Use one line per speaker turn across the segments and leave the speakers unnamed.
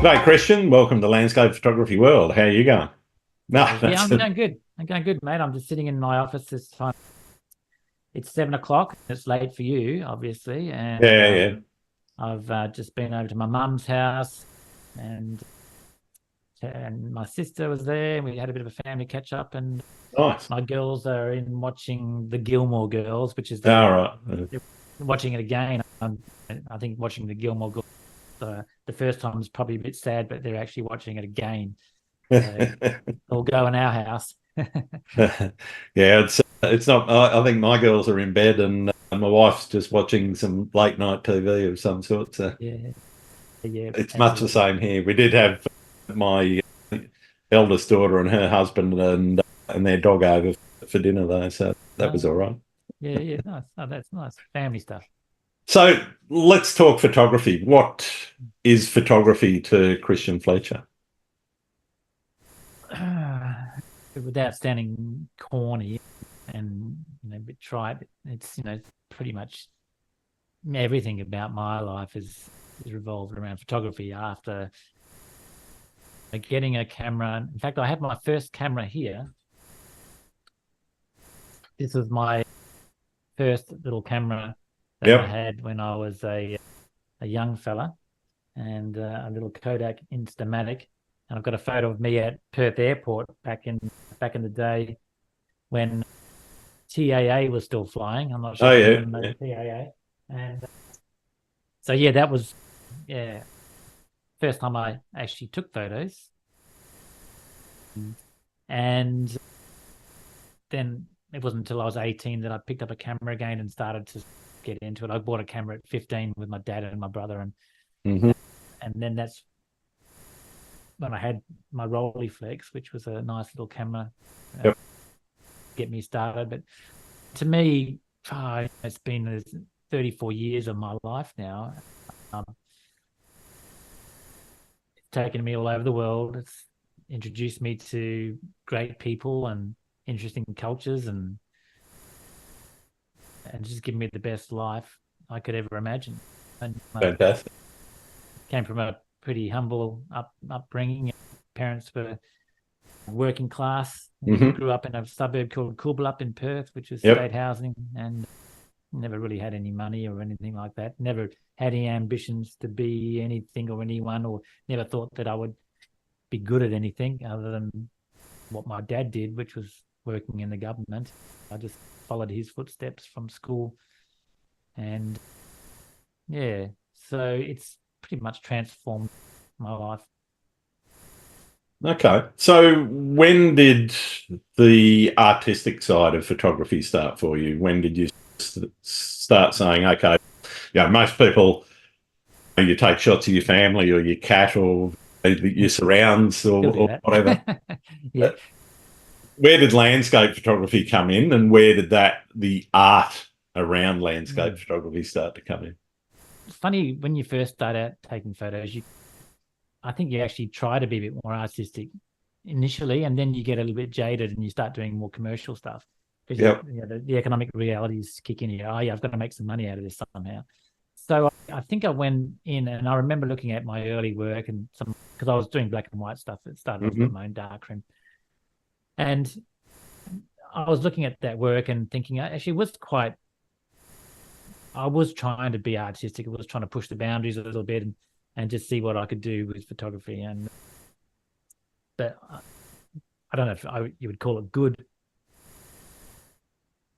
G'day, Christian. Welcome to Landscape Photography World. How are you going? No,
Yeah, I'm going good. I'm going good, mate. I'm just sitting in my office this time. It's 7 o'clock. It's late for you, obviously, and
yeah.
I've just been over to my mum's house, and my sister was there. And we had a bit of a family catch up, and
Nice.
my girls are in watching the Gilmore Girls, which is
All right.
they're watching it again. I think watching the Gilmore Girls the first time was probably a bit sad, but they're actually watching it again. So they'll go in our house.
Yeah, it's not. I think my girls are in bed and my wife's just watching some late night TV of some sort. So
Yeah, yeah,
it's much the
absolutely.
same here. We did have my eldest daughter and her husband and their dog over for dinner though, so that was all right.
Yeah, yeah, nice. Oh, that's nice. Family stuff.
So let's talk photography. What is photography to Christian Fletcher?
Without sounding corny and a bit trite, it's pretty much everything about my life is revolved around photography. After getting a camera, in fact, I have my first camera here. This was my first little camera that I
Yep.
had when I was a young fella, and a little Kodak Instamatic. And I've got a photo of me at Perth Airport back in the day when TAA was still flying. I'm not sure
Oh
if you
yeah.
remember
Yeah.
TAA. And so yeah, that was first time I actually took photos. And then it wasn't until I was 18 that I picked up a camera again and started to get into it. I bought a camera at 15 with my dad and my brother,
Hmm.
and then that's when I had my Rolleiflex, which was a nice little camera uh,
Yep.
get me started. But to me, it's been 34 years of my life now. Um, it's taken me all over the world. It's introduced me to great people and interesting cultures, and just given me the best life I could ever imagine. And I
Fantastic.
came from a pretty humble upbringing. Parents were working class. We
Hmm.
grew up in a suburb called Coolbellup in Perth, which was
Yep.
state housing, and never really had any money or anything like that. Never had any ambitions to be anything or anyone, or never thought that I would be good at anything other than what my dad did, which was working in the government. I just followed his footsteps from school, and yeah, so it's pretty much transformed my life.
Okay. So when did the artistic side of photography start for you? When did you start saying, okay, most people, you take shots of your family or your cat or your surrounds
Still do
or whatever.
that. Yeah.
Where did landscape photography come in, and where did the art around landscape
Mm.
photography start to come in?
It's funny when you first start out taking photos, I think you actually try to be a bit more artistic initially, and then you get a little bit jaded and you start doing more commercial stuff because
Yep.
the economic realities kick in. Oh yeah, I've got to make some money out of this somehow. So I think I went in, and I remember looking at my early work and some, because I was doing black and white stuff. It started off with
Hmm.
my own darkroom, and I was looking at that work and thinking, actually, it was quite. I was trying to be artistic. I was trying to push the boundaries a little bit and just see what I could do with photography. And but I don't know if you would call it good,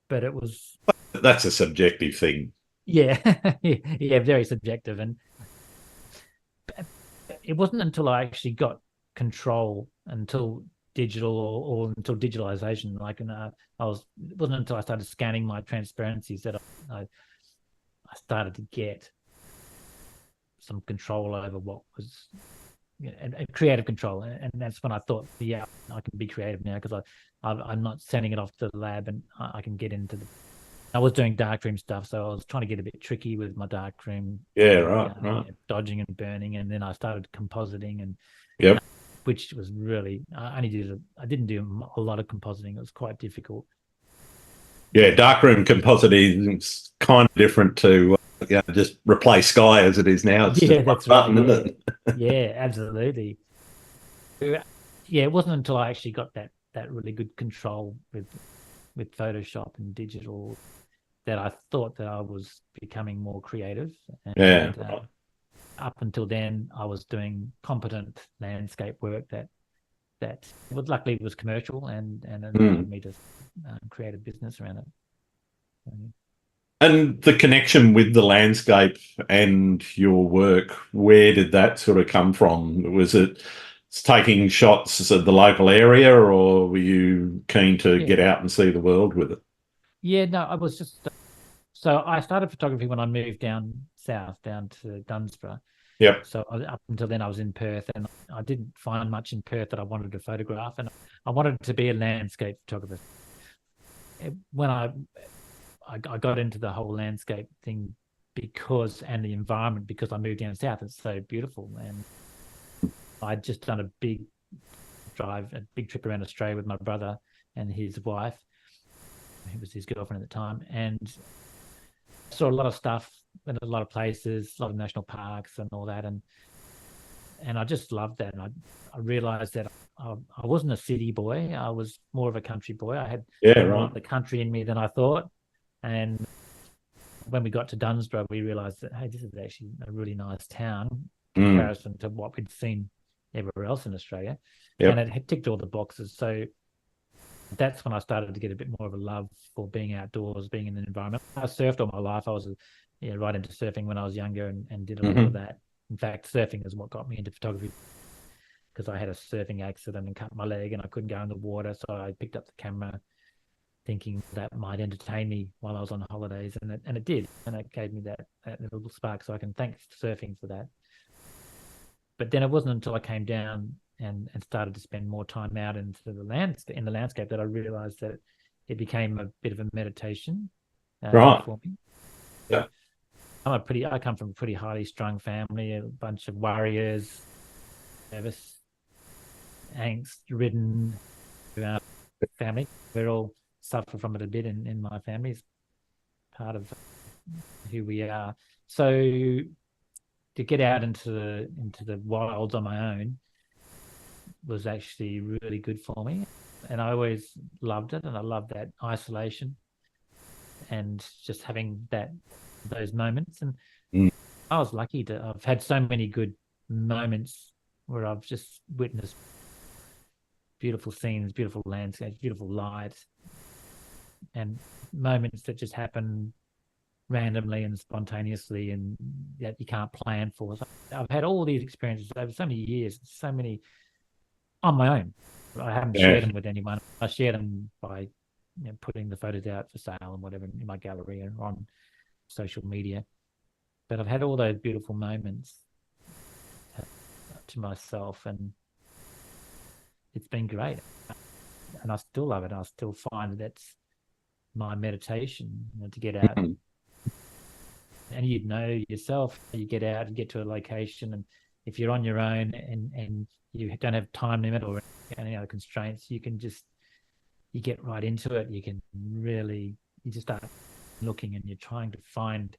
but it was,
That's a subjective thing.
yeah, yeah, very subjective. And it wasn't until I actually got control until digital or until digitalization. It wasn't until I started scanning my transparencies that I started to get some control over what was, and creative control. And that's when I thought, yeah, I can be creative now because I'm not sending it off to the lab, and I can get into the. I was doing darkroom stuff, so I was trying to get a bit tricky with my darkroom,
Yeah, right, right.
dodging and burning, and then I started compositing, and
Yep.
which was really I didn't do a lot of compositing. It was quite difficult.
Yeah, darkroom compositing is kind of different to just replace sky as it is now. It's
Yeah,
just one
that's right.
button,
Yeah,
isn't it?
yeah, absolutely. Yeah, it wasn't until I actually got that really good control with Photoshop and digital that I thought that I was becoming more creative.
Yeah.
And up until then, I was doing competent landscape work that was luckily was commercial and allowed me to create a business around it.
And the connection with the landscape and your work, where did that sort of come from? Was it taking shots of the local area, or were you keen to
Yeah,
get out and see the world with it?
yeah. No, I was just so I started photography when I moved down south, down to Dunsborough.
Yep.
So up until then, I was in Perth, and I didn't find much in Perth that I wanted to photograph, and I wanted to be a landscape photographer. When I got into the whole landscape thing and the environment, because I moved down south, it's so beautiful, and I'd just done a big trip around Australia with my brother and his wife, who was his girlfriend at the time, and saw a lot of stuff in a lot of places, a lot of national parks and all that, and I just loved that. And I realized that I wasn't a city boy. I was more of a country boy. I had more of the country in me than I thought. And when we got to Dunsborough, we realized that, hey, this is actually a really nice town in comparison to what we'd seen everywhere else in Australia.
Yep.
And it had ticked all the boxes. So that's when I started to get a bit more of a love for being outdoors, being in the environment. I surfed all my life. I was right into surfing when I was younger and did a lot of that. In fact, surfing is what got me into photography, because I had a surfing accident and cut my leg and I couldn't go in the water. So I picked up the camera thinking that might entertain me while I was on holidays. And it did. And it gave me that little spark. So I can thank surfing for that. But then it wasn't until I came down and started to spend more time out into the landscape that I realized that it became a bit of a meditation for me.
Yeah.
I come from a pretty highly strung family, a bunch of warriors, nervous, angst-ridden family. We all suffer from it a bit in my family. It's part of who we are. So to get out into the wilds on my own was actually really good for me, and I always loved it, and I loved that isolation and just having those moments. And I was lucky I've had so many good moments where I've just witnessed beautiful scenes, beautiful landscapes, beautiful light, and moments that just happen randomly and spontaneously and that you can't plan for. So I've had all these experiences over so many years, so many on my own. I haven't shared them with anyone. I shared them by putting the photos out for sale and whatever in my gallery or on social media. But I've had all those beautiful moments to myself, and it's been great. And I still love it. I still find that that's my meditation, to get out. And yourself, you get out and get to a location, and if you're on your own and you don't have time limit or any other constraints, you get right into it. You just start looking, and you're trying to find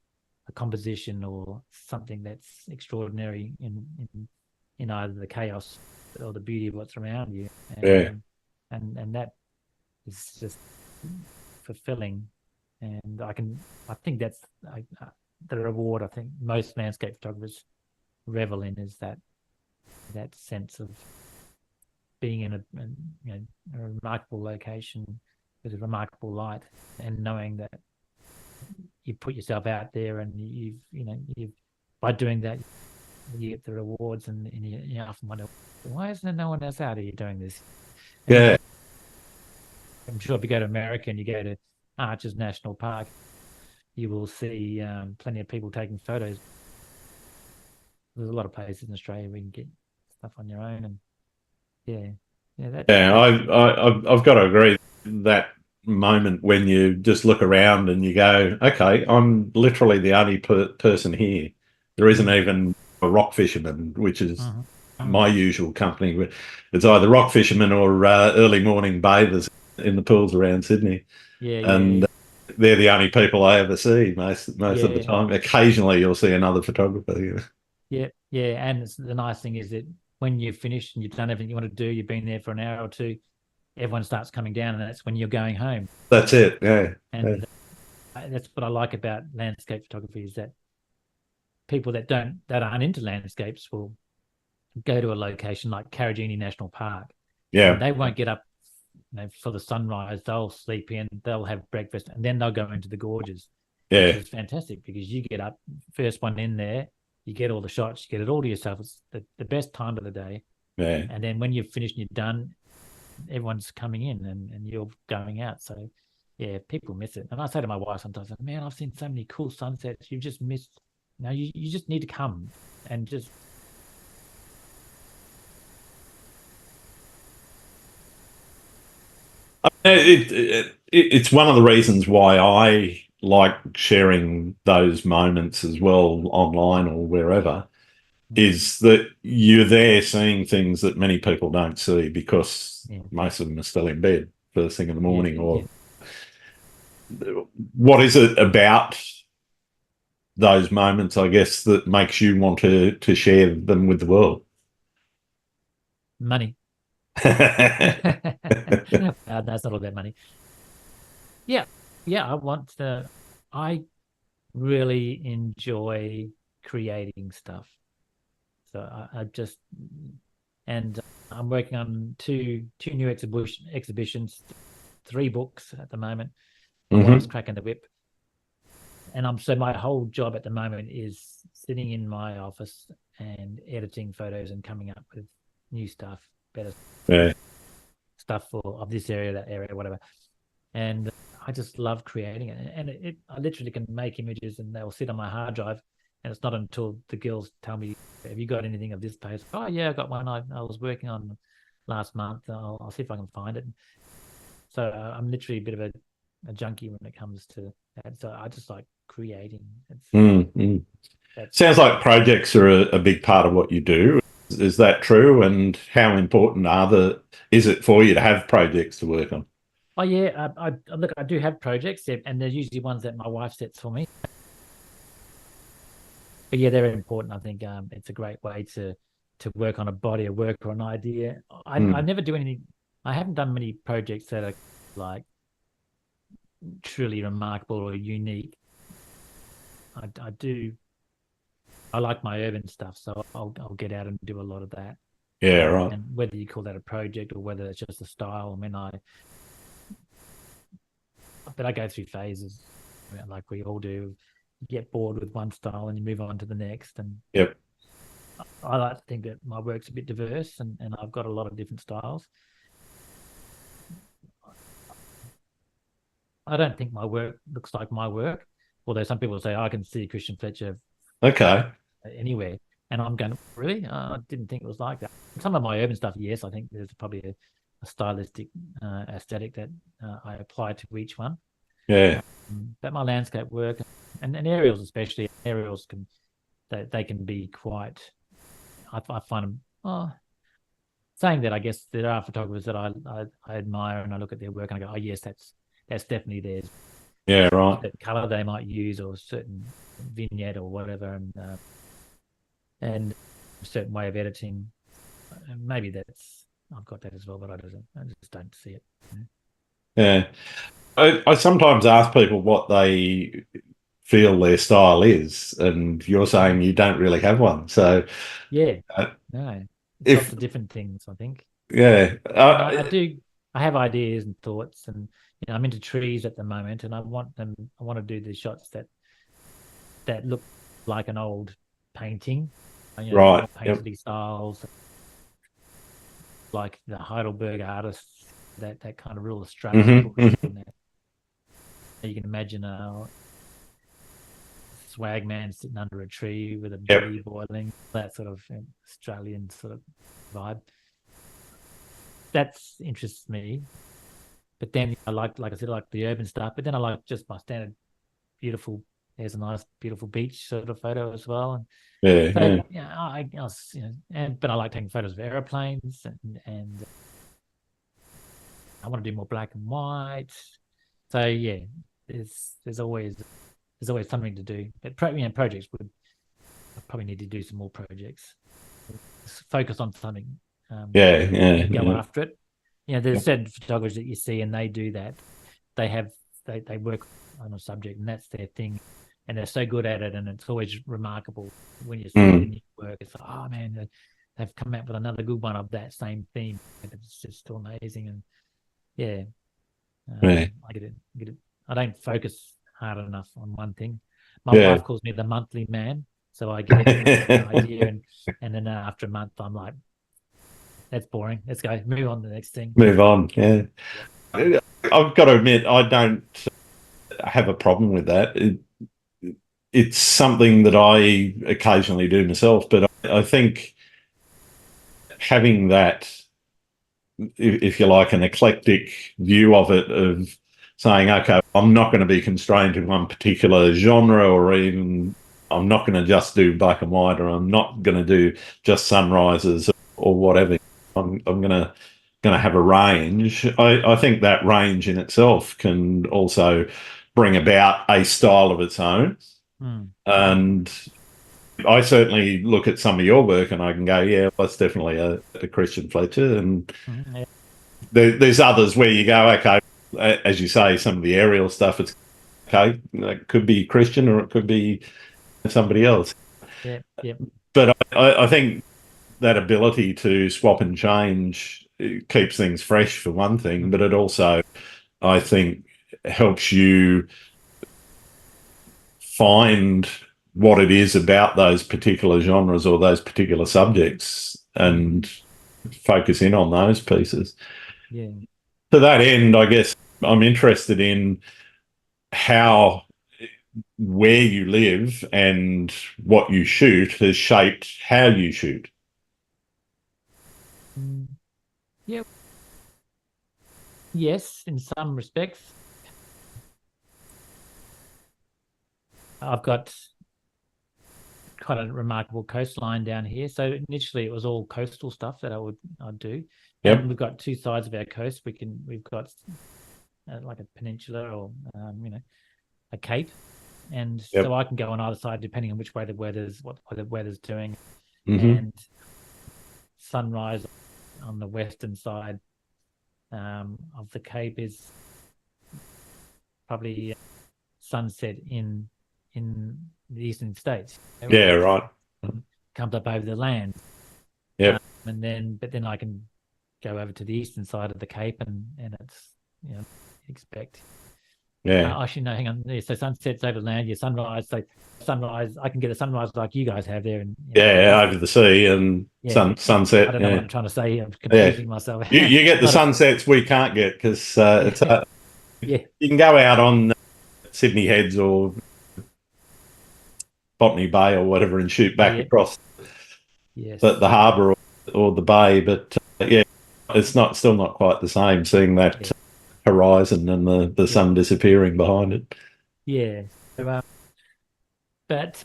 a composition or something that's extraordinary in either the chaos or the beauty of what's around you. And that is just fulfilling. And I think that's the reward I think most landscape photographers revel in, is that sense of being in a remarkable location with a remarkable light, and knowing that you put yourself out there, and you've by doing that you get the rewards, and you often wonder, why isn't there no one else out here doing this? And I'm sure if you go to America and you go to Arches National Park, you will see plenty of people taking photos. There's a lot of places in Australia where you can get stuff on your own, and
I've got to agree. That moment when you just look around and you go, okay, I'm literally the only person here. There isn't even a rock fisherman, which is my usual company. It's either rock fishermen or early morning bathers in the pools around Sydney. they're the only people I ever see most of the
Yeah,
time. Occasionally, you'll see another photographer.
yeah. And the nice thing is that when you've finished and you've done everything you want to do, you've been there for an hour or two, everyone starts coming down, and that's when you're going home.
That's it. Yeah.
And that's what I like about landscape photography, is that people that aren't into landscapes will go to a location like Carragini National Park, and they won't get up for the sunrise. They'll sleep in, they'll have breakfast, and then they'll go into the gorges, which is fantastic because you get up first one in there, you get all the shots, you get it all to yourself. It's the best time of the day.
Yeah.
And then when you've finished and you're done, everyone's coming in and you're going out. So yeah, people miss it. And I say to my wife sometimes, man, I've seen so many cool sunsets. You've just missed, you just need to come and just.
It's one of the reasons why I like sharing those moments as well online or wherever, is that you're there seeing things that many people don't see because most of them are still in bed first thing in the morning. What is it about those moments, I guess, that makes you want to share them with the world?
Money. That's not all that money. Yeah. I really enjoy creating stuff. So I just, and I'm working on two new exhibitions, 3 books at the moment. My wife's cracking the whip. And so my whole job at the moment is sitting in my office and editing photos and coming up with new stuff, better stuff of this area, that area, whatever. And I just love creating it. And I literally can make images and they'll sit on my hard drive. And it's not until the girls tell me, have you got anything of this pose? Oh, yeah, I got one I was working on last month. I'll see if I can find it. So I'm literally a bit of a junkie when it comes to that. So I just like creating.
Sounds like projects are a big part of what you do. Is that true? And how important is it for you to have projects to work on?
Oh yeah, I do have projects, and they're usually ones that my wife sets for me. But yeah, they're important. I think it's a great way to work on a body of work or an idea. I never do anything. I haven't done many projects that are like truly remarkable or unique. I like my urban stuff, so I'll get out and do a lot of that.
Yeah, right.
And whether you call that a project or whether it's just a style, I mean, but I go through phases, like we all do. You get bored with one style and you move on to the next. And I like to think that my work's a bit diverse and I've got a lot of different styles. I don't think my work looks like my work, although some people say, I can see Christian Fletcher anywhere. And I'm going, really? I didn't think it was like that. Some of my urban stuff, yes, I think there's probably a stylistic aesthetic that I apply to each one.
Yeah.
But my landscape work and aerials, especially, they can be quite, I find them, saying that, I guess there are photographers that I admire and I look at their work and I go, oh yes, that's definitely theirs.
Yeah, right.
That color they might use or a certain vignette or whatever, and a certain way of editing. Maybe I've got that as well, but I just don't see it.
Yeah. I sometimes ask people what they feel their style is, and you're saying you don't really have one. So
yeah, no, it's lots of different things, I think.
Yeah,
I do. I have ideas and thoughts, and I'm into trees at the moment, and I want to do the shots that look like an old painting,
right?
Painterly styles, like the Heidelberg artists, that kind of real Australian look. You can imagine a swag man sitting under a tree with a beer boiling, that sort of Australian sort of vibe. That interests me. But then I like I said, I like the urban stuff. But then I like just my standard beautiful. There's a nice, beautiful beach sort of photo as well. And but I like taking photos of aeroplanes, and I want to do more black and white. So yeah, there's always something to do. But projects would I probably need to do some more projects. Focus on something. And go after it. There's certain photographers that you see, and they do that. They work on a subject, and that's their thing, and they're so good at it, and it's always remarkable when you see the new work. It's like, oh man, they've come out with another good one of that same theme. It's just still amazing, and I get it. I don't focus hard enough on one thing. My wife calls me the monthly man, so I get an idea, and then after a month, I'm like, that's boring. Let's go. Move on to the next thing.
Move on. Yeah. I've got to admit, I don't have a problem with that. It's something that I occasionally do myself, but I think having that, if you like, an eclectic view of it, of saying, okay, I'm not going to be constrained to one particular genre, or even I'm not going to just do black and white, or I'm not going to do just sunrises or whatever. I'm going to have a range. I think that range in itself can also bring about a style of its own. And I certainly look at some of your work and I can go, yeah, that's definitely a Christian Fletcher. And there's others where you go, okay, as you say, some of the aerial stuff, it's okay, it could be Christian or it could be somebody else. But I think that ability to swap and change keeps things fresh for one thing, but it also, I think, helps you find what it is about those particular genres or those particular subjects and focus in on those pieces.
Yeah.
To that end, I guess I'm interested in how where you live and what you shoot has shaped how you shoot.
Yeah. Yes, in some respects. I've got quite a remarkable coastline down here. So initially it was all coastal stuff that I'd do.
Yep.
And we've got two sides of our coast. We've got like a peninsula or a cape, and so I can go on either side depending on which way what the weather's doing. And sunrise on the western side of the Cape is probably sunset in the eastern states.
Yeah, right.
Comes up over the land.
Yeah.
But then I can go over to the eastern side of the Cape and it's expect. Actually, no, hang on. Yeah, so sunsets over the land. Sunrise. So sunrise, I can get a sunrise like you guys have there. And
over the sea and sunset.
I don't know what I'm trying to say. I'm confusing myself.
You get the sunsets we can't get because it's
you
can go out on Sydney Heads or Botany Bay or whatever and shoot back across the harbour or the bay, but it's still not quite the same seeing that horizon and the sun disappearing behind it.
Yeah. So, but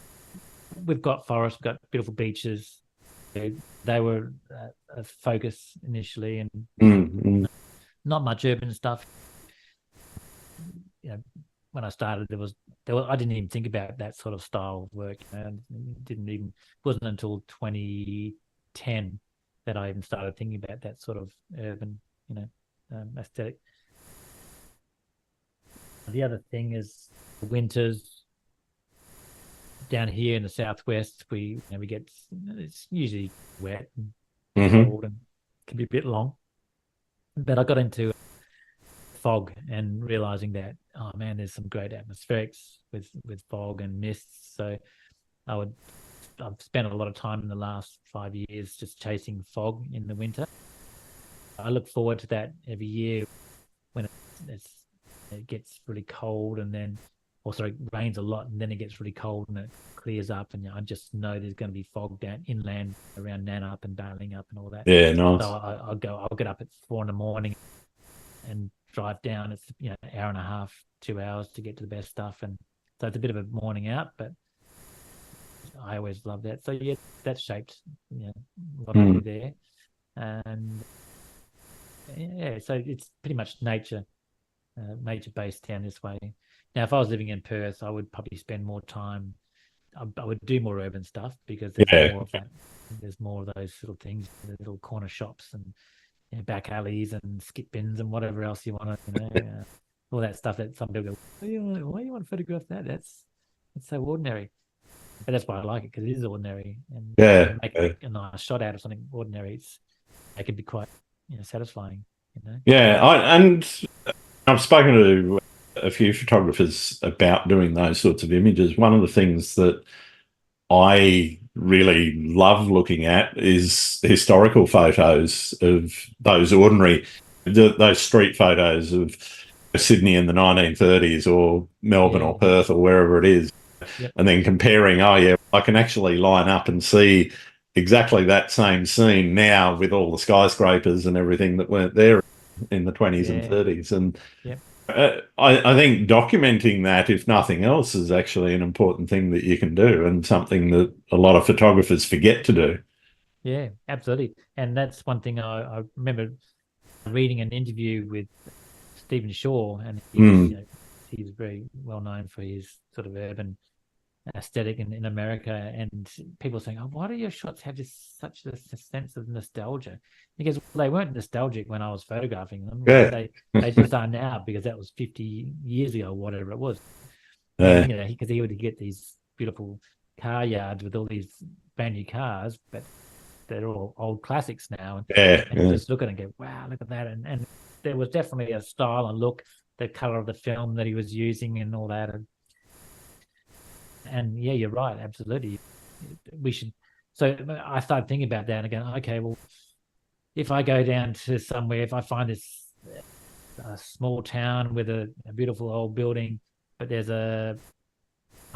we've got forests, we've got beautiful beaches. They were a focus initially, and not much urban stuff. When I started, I didn't even think about that sort of style of work. It wasn't until 2010 that I even started thinking about that sort of urban, aesthetic. The other thing is winters down here in the southwest. We get, it's usually wet and cold and can be a bit long. But I got into fog and realizing that, oh man, there's some great atmospherics with fog and mists. So I've spent a lot of time in the last 5 years just chasing fog in the winter. I look forward to that every year when it gets really cold, and then also it rains a lot, and then it gets really cold and it clears up, and I just know there's going to be fog down inland around Nannup and Darling Up and all that.
Yeah, nice.
So I'll get up at 4 a.m. and drive down. It's an hour and a half, 2 hours to get to the best stuff, and so it's a bit of a morning out, but I always love that. So yeah, that's shaped what I do there, and so it's pretty much nature major base town this way. Now, if I was living in Perth, I would probably spend more time. I would do more urban stuff because there's more of that. There's more of those little things, the little corner shops and back alleys and skip bins and whatever else you want to, all that stuff that some people go, why do you want to photograph that? That's so ordinary. But that's why I like it, because it is ordinary, and make a nice shot out of something ordinary. It can be quite satisfying.
And I've spoken to a few photographers about doing those sorts of images. One of the things that I really love looking at is historical photos of those those street photos of Sydney in the 1930s or Melbourne or Perth or wherever it is.
Yep.
And then comparing, I can actually line up and see exactly that same scene now with all the skyscrapers and everything that weren't there in the 20s and 30s. And I think documenting that, if nothing else, is actually an important thing that you can do, and something that a lot of photographers forget to do.
Yeah, absolutely. And that's one thing I remember reading an interview with Stephen Shaw, and he's very well known for his sort of urban aesthetic in America, and people saying, "Oh, why do your shots have such a sense of nostalgia?" Because they weren't nostalgic when I was photographing them. They just are now, because that was 50 years ago, whatever it was. Because he would get these beautiful car yards with all these brand new cars, but they're all old classics now. And you just look at it and go, "Wow, look at that!" And there was definitely a style and look, the color of the film that he was using, and all that. And yeah, you're right, absolutely. We should. So I started thinking about that and going, okay, well, if I go down to somewhere, if I find this a small town with a beautiful old building, but there's I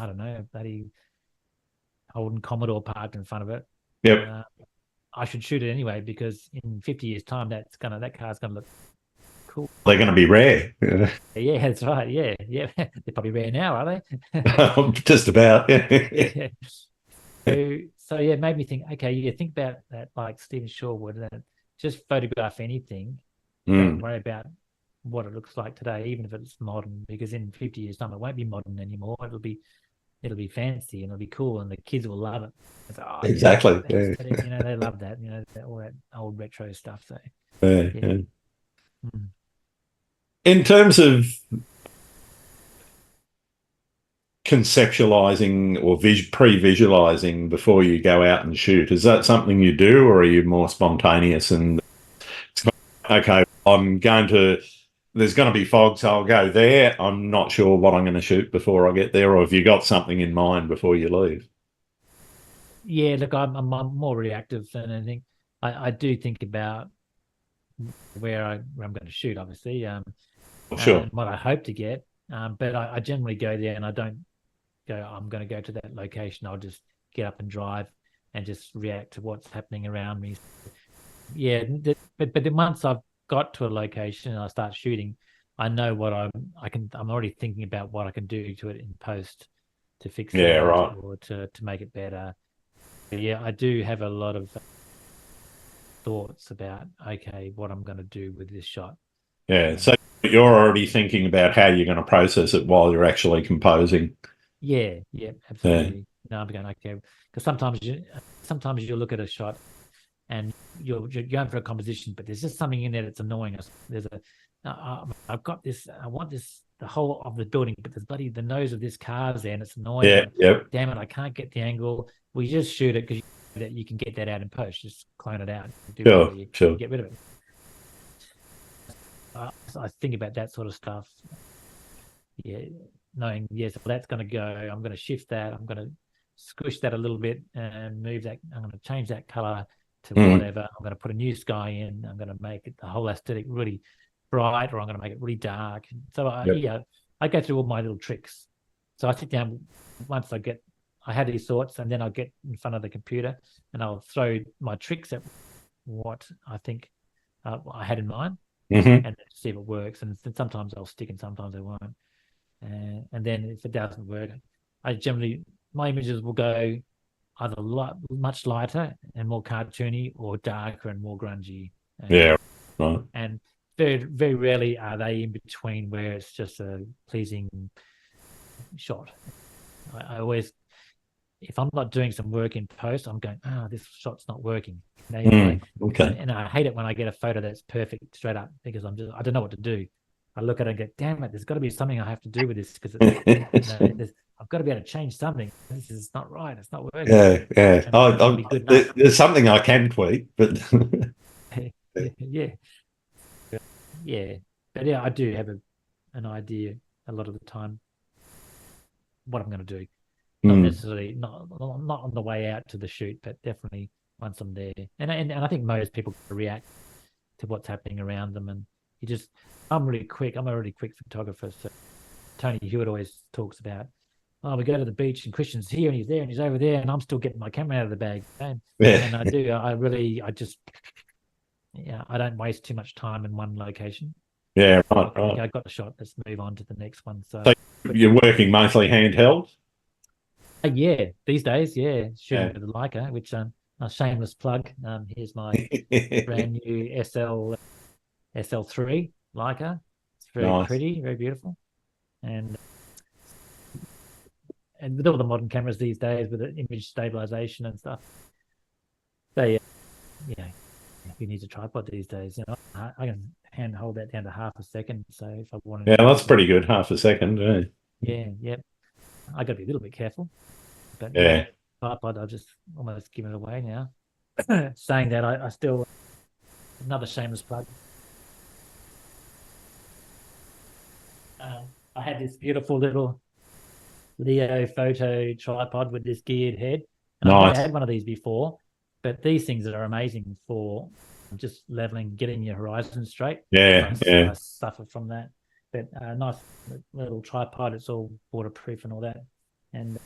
don't know, bloody Holden Commodore parked in front of it.
Yep.
I should shoot it anyway, because in 50 years' time, that car's gonna look cool.
They're going to be rare.
Yeah, that's right. Yeah. They're probably rare now, are they?
Just about.
Yeah. So yeah, it made me think, okay, you think about that like Stephen Shaw would, that just photograph anything. Don't worry about what it looks like today, even if it's modern, because in 50 years' time, it won't be modern anymore. It'll be fancy, and it'll be cool, and the kids will love it. It's like,
Exactly.
They love that, all that old retro stuff. So
In terms of conceptualizing or pre-visualizing before you go out and shoot, is that something you do, or are you more spontaneous and okay, there's going to be fog, so I'll go there, I'm not sure what I'm going to shoot before I get there, or have you got something in mind before you leave?
Yeah, look, I'm more reactive than anything. I do think about where I'm going to shoot, obviously,
sure,
and what I hope to get, but I generally go there, and I don't go, I'm going to go to that location. I'll just get up and drive and just react to what's happening around me. Yeah, but then once I've got to a location and I start shooting, I know what I'm already thinking about what I can do to it in post to fix it,
right,
or to make it better. But yeah, I do have a lot of thoughts about, okay, what I'm going to do with this shot.
Yeah, so you're already thinking about how you're going to process it while you're actually composing.
Yeah, absolutely. No, I'm going, okay, because sometimes you look at a shot and you're going for a composition, but there's just something in there that's annoying us. There's I've got this, I want this, the whole of the building, but there's the nose of this car's there, and it's annoying.
Yeah, yep.
Damn it, I can't get the angle. We just shoot it, because you can get that out in post. Just clone it out.
Sure.
Get rid of it. I think about that sort of stuff. Yeah, knowing, yes, that's going to go. I'm going to shift that. I'm going to squish that a little bit and move that. I'm going to change that color to whatever. I'm going to put a new sky in. I'm going to make it, the whole aesthetic, really bright, or I'm going to make it really dark. So I go through all my little tricks. So I sit down once I had these thoughts, and then I'll get in front of the computer and I'll throw my tricks at what I think I had in mind, and see if it works. And sometimes I'll stick and sometimes I won't. And then if it doesn't work, my images will go either much lighter and more cartoony, or darker and more grungy.
Right.
And very, very rarely are they in between where it's just a pleasing shot. I always, if I'm not doing some work in post, I'm going, this shot's not working.
Okay.
And I hate it when I get a photo that's perfect straight up, because I don't know what to do. I look at it and go, damn it, there's got to be something I have to do with this, because I've got to be able to change something. This is not right. It's not working.
Yeah. There's something I can tweak, but
yeah. But yeah, I do have an idea a lot of the time what I'm going to do. Not necessarily not on the way out to the shoot, but definitely once I'm there. And I think most people react to what's happening around them, and I'm really quick. I'm a really quick photographer. So Tony Hewitt always talks about, we go to the beach and Christian's here and he's there and he's over there, and I'm still getting my camera out of the bag. And I don't waste too much time in one location.
Yeah, right.
Okay, I got the shot. Let's move on to the next one. So
you're working mostly handheld?
Yeah, these days, shooting with the Leica, which a shameless plug. Here's my brand new SL3 Leica. It's very pretty, very beautiful, and with all the modern cameras these days with the image stabilization and stuff, who needs a tripod these days? I can hand hold that down to half a second. So if I wanted,
that's pretty good, half a second.
Yeah. I got to be a little bit careful, but tripod, I'll just almost give it away now. Saying that, I still, another shameless plug. I had this beautiful little Leo photo tripod with this geared head, and I've never had one of these before. But these things are amazing for just leveling, getting your horizon straight. I suffer from that. But nice little tripod. It's all waterproof and all that, and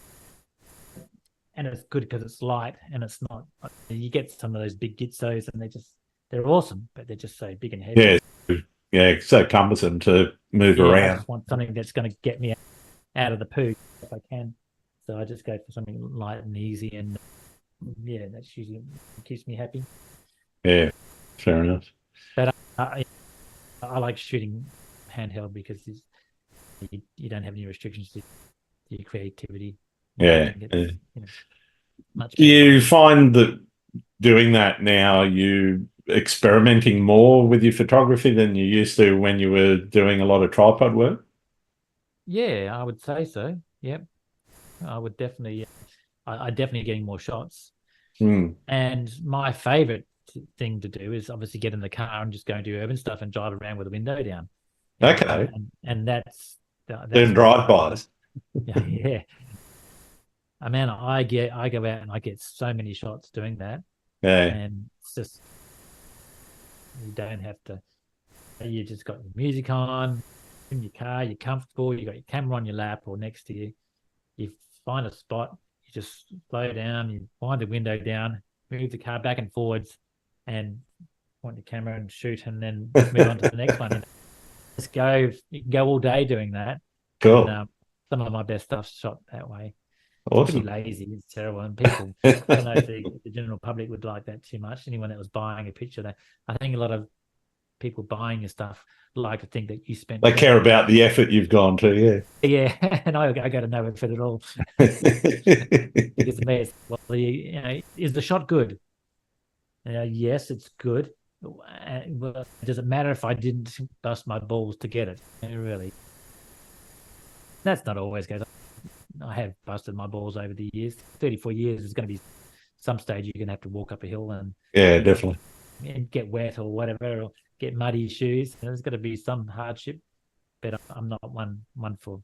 it's good because it's light and it's not. You get some of those big Gitsos and they're awesome, but they're just so big and heavy.
Yeah, so cumbersome to move around.
I just want something that's going to get me out of the poo if I can. So I just go for something light and easy, and that's usually keeps me happy.
Yeah, fair enough.
But I like shooting handheld because you don't have any restrictions to your creativity.
Do you find that doing that now, you experimenting more with your photography than you used to when you were doing a lot of tripod work?
Yeah, I would say so. Yep. I would definitely, I definitely getting more shots. And my favorite thing to do is obviously get in the car and just go and do urban stuff and drive around with the window down.
Okay.
And that's
doing drive-bys.
Yeah. I mean, I go out and I get so many shots doing that.
Yeah.
And it's just, you don't have to, you just got your music on in your car, you're comfortable, you got your camera on your lap or next to you. You find a spot, you just slow down, you wind the window down, move the car back and forwards, and point the camera and shoot, and then move on to the next one. Just go. You can go all day doing that.
Cool.
And, some of my best stuff's shot that way.
Awesome.
It's pretty lazy. It's terrible, and people. I don't know if the general public would like that too much. Anyone that was buying a picture, I think a lot of people buying your stuff like to think that you spent.
They care about the effort you've gone to,
yeah. And I go to no effort at all. Because to me, it's, is the shot good? Yes, it's good. Well, does it matter if I didn't bust my balls to get it? Really? That's not always the case. I have busted my balls over the years. 34 years is going to be some stage you're going to have to walk up a hill and
definitely,
and get wet or whatever, or get muddy shoes. There's got to be some hardship, but I'm not one for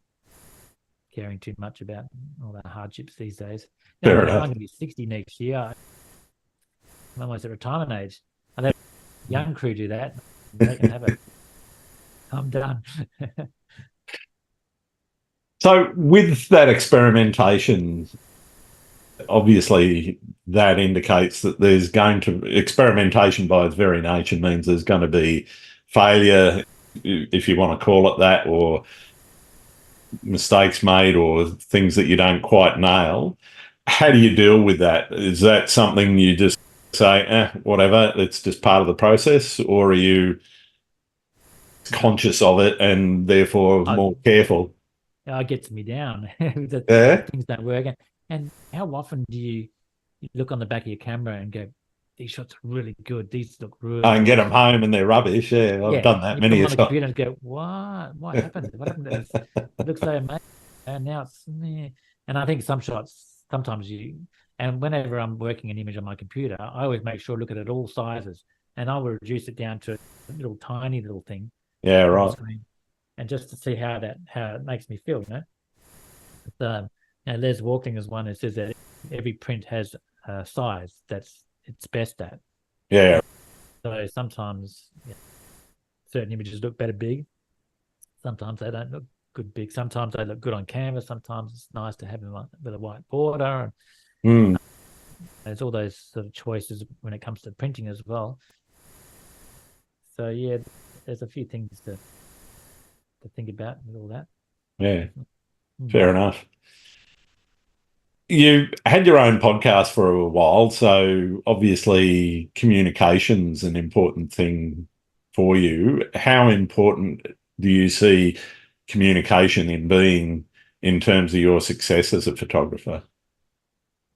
caring too much about all the hardships these days. I'm going to be 60 next year. I'm almost at retirement age. I let young crew do that. They can have it. I'm done.
So with that experimentation, obviously that indicates that there's going to, experimentation by its very nature means there's going to be failure, if you want to call it that, or mistakes made or things that you don't quite nail. How do you deal with that? Is that something you just say, whatever, it's just part of the process? Or are you conscious of it and therefore more careful.
It gets me down. The
Yeah.
things don't work. And how often do you look on the back of your camera and go, these shots are really good. These look really
I can get them
good.
home and they're rubbish. Yeah, I've done that
You put
many
them
a
on the
time.
computer and go, what happened? What happened to this? It looks so amazing. And now it's meh. And I think some shots, sometimes and whenever I'm working an image on my computer, I always make sure I look at it all sizes, and I will reduce it down to a little tiny little thing
Yeah,
on the
right.
screen, and just to see how it makes me feel, But, Les Walking is one that says that every print has a size that's it's best at.
Yeah.
So sometimes certain images look better big. Sometimes they don't look good big. Sometimes they look good on canvas. Sometimes it's nice to have them with a white border.
Mm.
There's all those sort of choices when it comes to printing as well. So yeah, there's a few things to think about with all that.
Yeah, fair enough. You had your own podcast for a while, so obviously communication's an important thing for you. How important do you see communication in being in terms of your success as a photographer?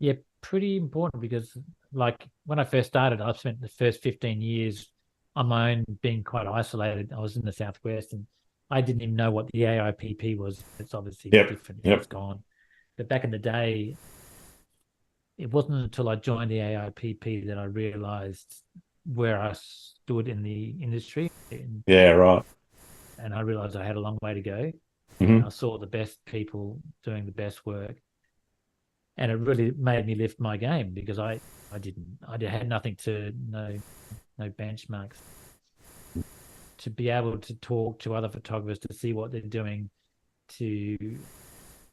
Yeah, pretty important because like when I first started, I've spent the first 15 years on my own being quite isolated. I was in the Southwest and I didn't even know what the AIPP was. It's obviously
Yep,
different.
yep,
It's gone. But back in the day, it wasn't until I joined the AIPP that I realized where I stood in the industry.
yeah, right.
And I realized I had a long way to go. And
Hmm.
I saw the best people doing the best work. And it really made me lift my game because I had nothing to no benchmarks to be able to talk to other photographers to see what they're doing to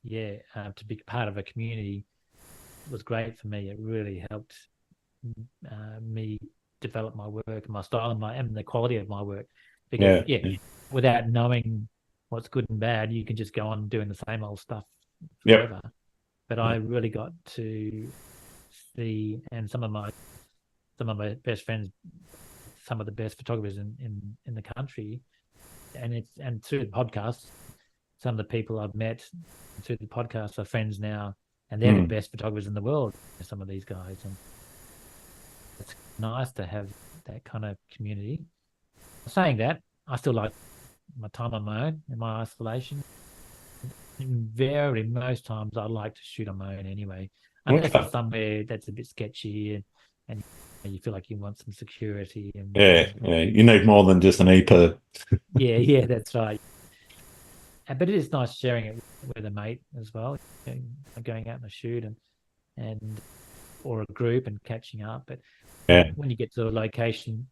to be part of a community was great for me. It really helped me develop my work and my style and the quality of my work because
Yeah.
without knowing what's good and bad you can just go on doing the same old stuff
Yep.
forever. But I really got to see, and some of my best friends, some of the best photographers in the country, and through the podcast, some of the people I've met through the podcast are friends now, and they're the best photographers in the world. Some of these guys, and it's nice to have that kind of community. Saying that, I still like my time on my own in my isolation. Most times I like to shoot on my own anyway, unless
Okay.
it's somewhere that's a bit sketchy and you feel like you want some security
Yeah, yeah. You need more than just an EP.
yeah, that's right. But it is nice sharing it with a mate as well, going out on a shoot and or a group and catching up. But
Yeah,
when you get to a location,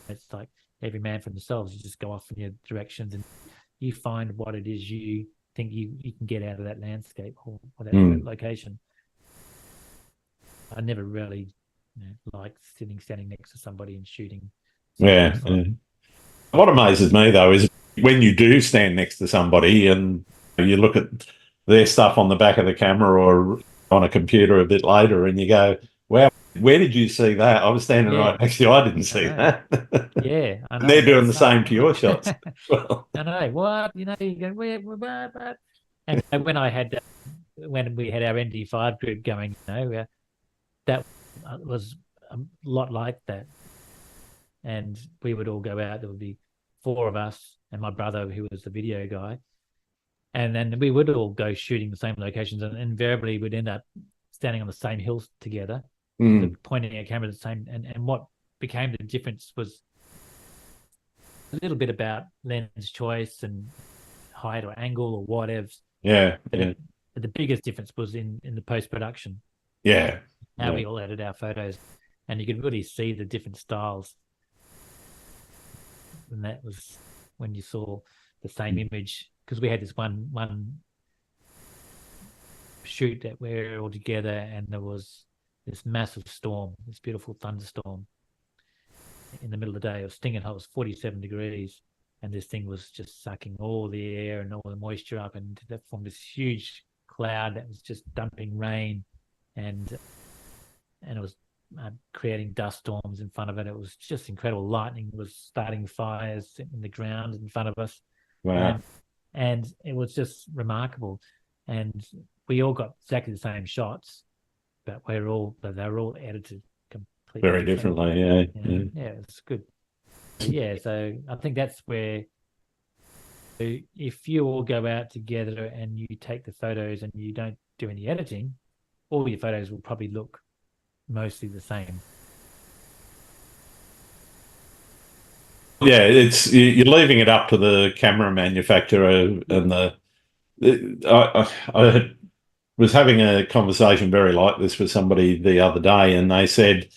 it's like every man for themselves. You just go off in your directions and you find what it is you think you can get out of that landscape or that location. I never really liked standing next to somebody and shooting.
yeah, yeah. What amazes me though is when you do stand next to somebody and you look at their stuff on the back of the camera or on a computer a bit later and you go, wow, where did you see that? I was standing
Yeah,
right next to you. I didn't
I
see
know.
that.
Yeah, I
And
know.
they're doing
That's
the same to your shots.
I
Well,
know. What you go where. And when when we had our ND5 group going, that was a lot like that. And we would all go out. There would be four of us and my brother, who was the video guy, and then we would all go shooting the same locations. And invariably, we'd end up standing on the same hills together, pointing our camera at the same. And what became the difference was a little bit about lens choice and height or angle or whatever.
yeah,
But
yeah,
the biggest difference was in the post production,
yeah,
how
yeah.
we all edited our photos, and you could really see the different styles. And that was when you saw the same image, because we had this one shoot that we were all together, and there was this massive storm, this beautiful thunderstorm in the middle of the day. It was stinging hot. It was 47 degrees, and this thing was just sucking all the air and all the moisture up, and that formed this huge cloud that was just dumping rain, and it was creating dust storms in front of it. It was just incredible. Lightning was starting fires in the ground in front of us.
Wow.
And it was just remarkable. And we all got exactly the same shots, but they were all edited completely
Very differently. Yeah.
Yeah, it's good. Yeah, so I think that's where, if you all go out together and you take the photos and you don't do any editing, all your photos will probably look mostly the same.
Yeah, you're leaving it up to the camera manufacturer and I was having a conversation very like this with somebody the other day, and they said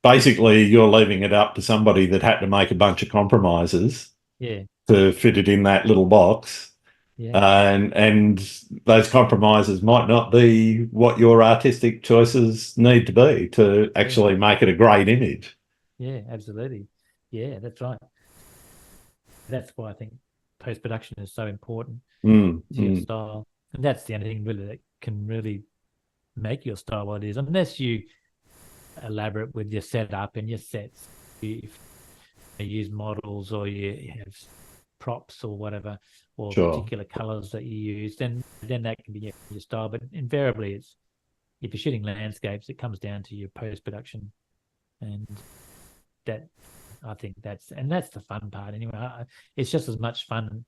basically you're leaving it up to somebody that had to make a bunch of compromises
Yeah,
to fit it in that little box.
yeah,
And those compromises might not be what your artistic choices need to be to
yeah,
actually make it a great image.
yeah, absolutely. Yeah, that's right. That's why I think post-production is so important to your style. And that's the only thing really that can really make your style what it is, unless you elaborate with your setup and your sets. You use models, or you have props or whatever, or
Sure.
particular colors that you use, then that can be your style. But invariably, it's, if you're shooting landscapes, it comes down to your post-production. And that, I think that's the fun part anyway. It's just as much fun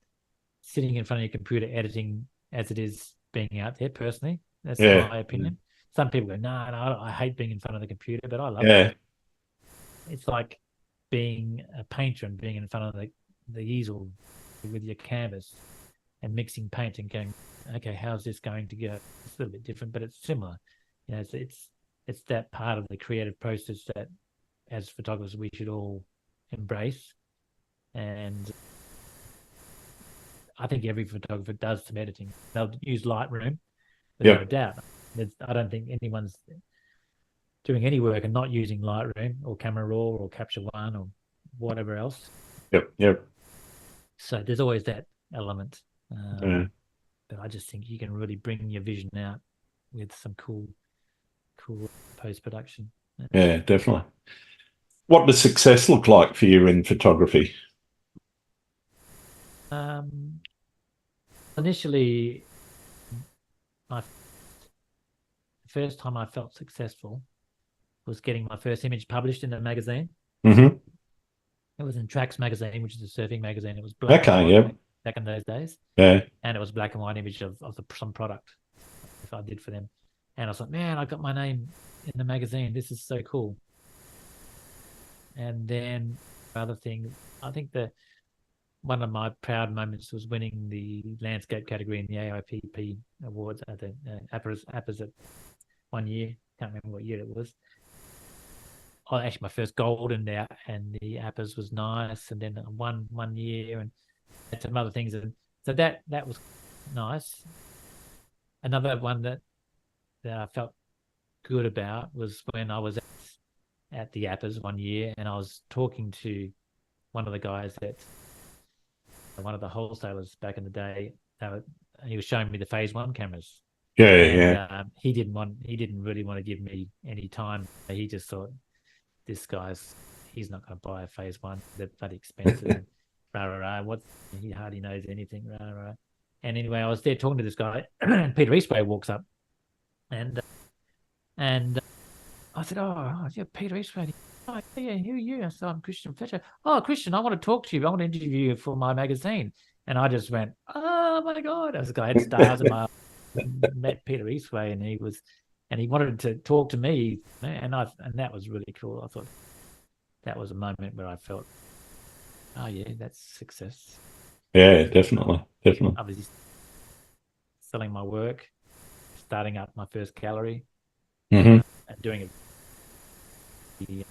sitting in front of your computer editing as it is being out there. Personally, that's my opinion. Some people go, no, I hate being in front of the computer, but I love it. It's like being a painter and being in front of the easel with your canvas and mixing paint and going, okay, how's this going to go? It's a little bit different, but it's similar. You know, it's that part of the creative process that, as photographers, we should all embrace. And I think every photographer does some editing. They'll use Lightroom, without a doubt. I don't think anyone's doing any work and not using Lightroom or Camera Raw or Capture One or whatever else.
Yep.
So there's always that element. But I just think you can really bring your vision out with some cool post-production.
Yeah, definitely. What does success look like for you in photography?
Initially, the first time I felt successful was getting my first image published in a magazine.
Mm-hmm.
It was in Tracks magazine, which is a surfing magazine. It was black and white back in those days.
Yeah.
And it was black and white image of some product if I did for them. And I was like, man, I got my name in the magazine. This is so cool. And then other thing, I think that one of my proud moments was winning the landscape category in the AIPP awards at the APAs at one year. Can't remember what year it was. Oh, actually, my first gold in there, and the APAs was nice. And then I won 1 year, and had some other things. And so that was nice. Another one that I felt good about was when I was at the APAs 1 year, and I was talking to one of the guys that, one of the wholesalers back in the day. He was showing me the Phase 1 cameras. He didn't really want to give me any time. He just thought, this guy's, he's not going to buy a Phase 1. They're bloody expensive. He hardly knows anything. And anyway, I was there talking to this guy, and Peter Eastway walks up, and I said, "Oh, yeah, Peter Eastway." "Oh, yeah, who are you?" I said, "I'm Christian Fletcher." "Oh, Christian, I want to talk to you. I want to interview you for my magazine." And I just went, "Oh my God!" I was like, I had stars in my met Peter Eastway, and he wanted to talk to me, and that was really cool. I thought that was a moment where I felt, oh yeah, that's success.
Yeah, definitely.
Obviously, selling my work, starting up my first gallery, and doing it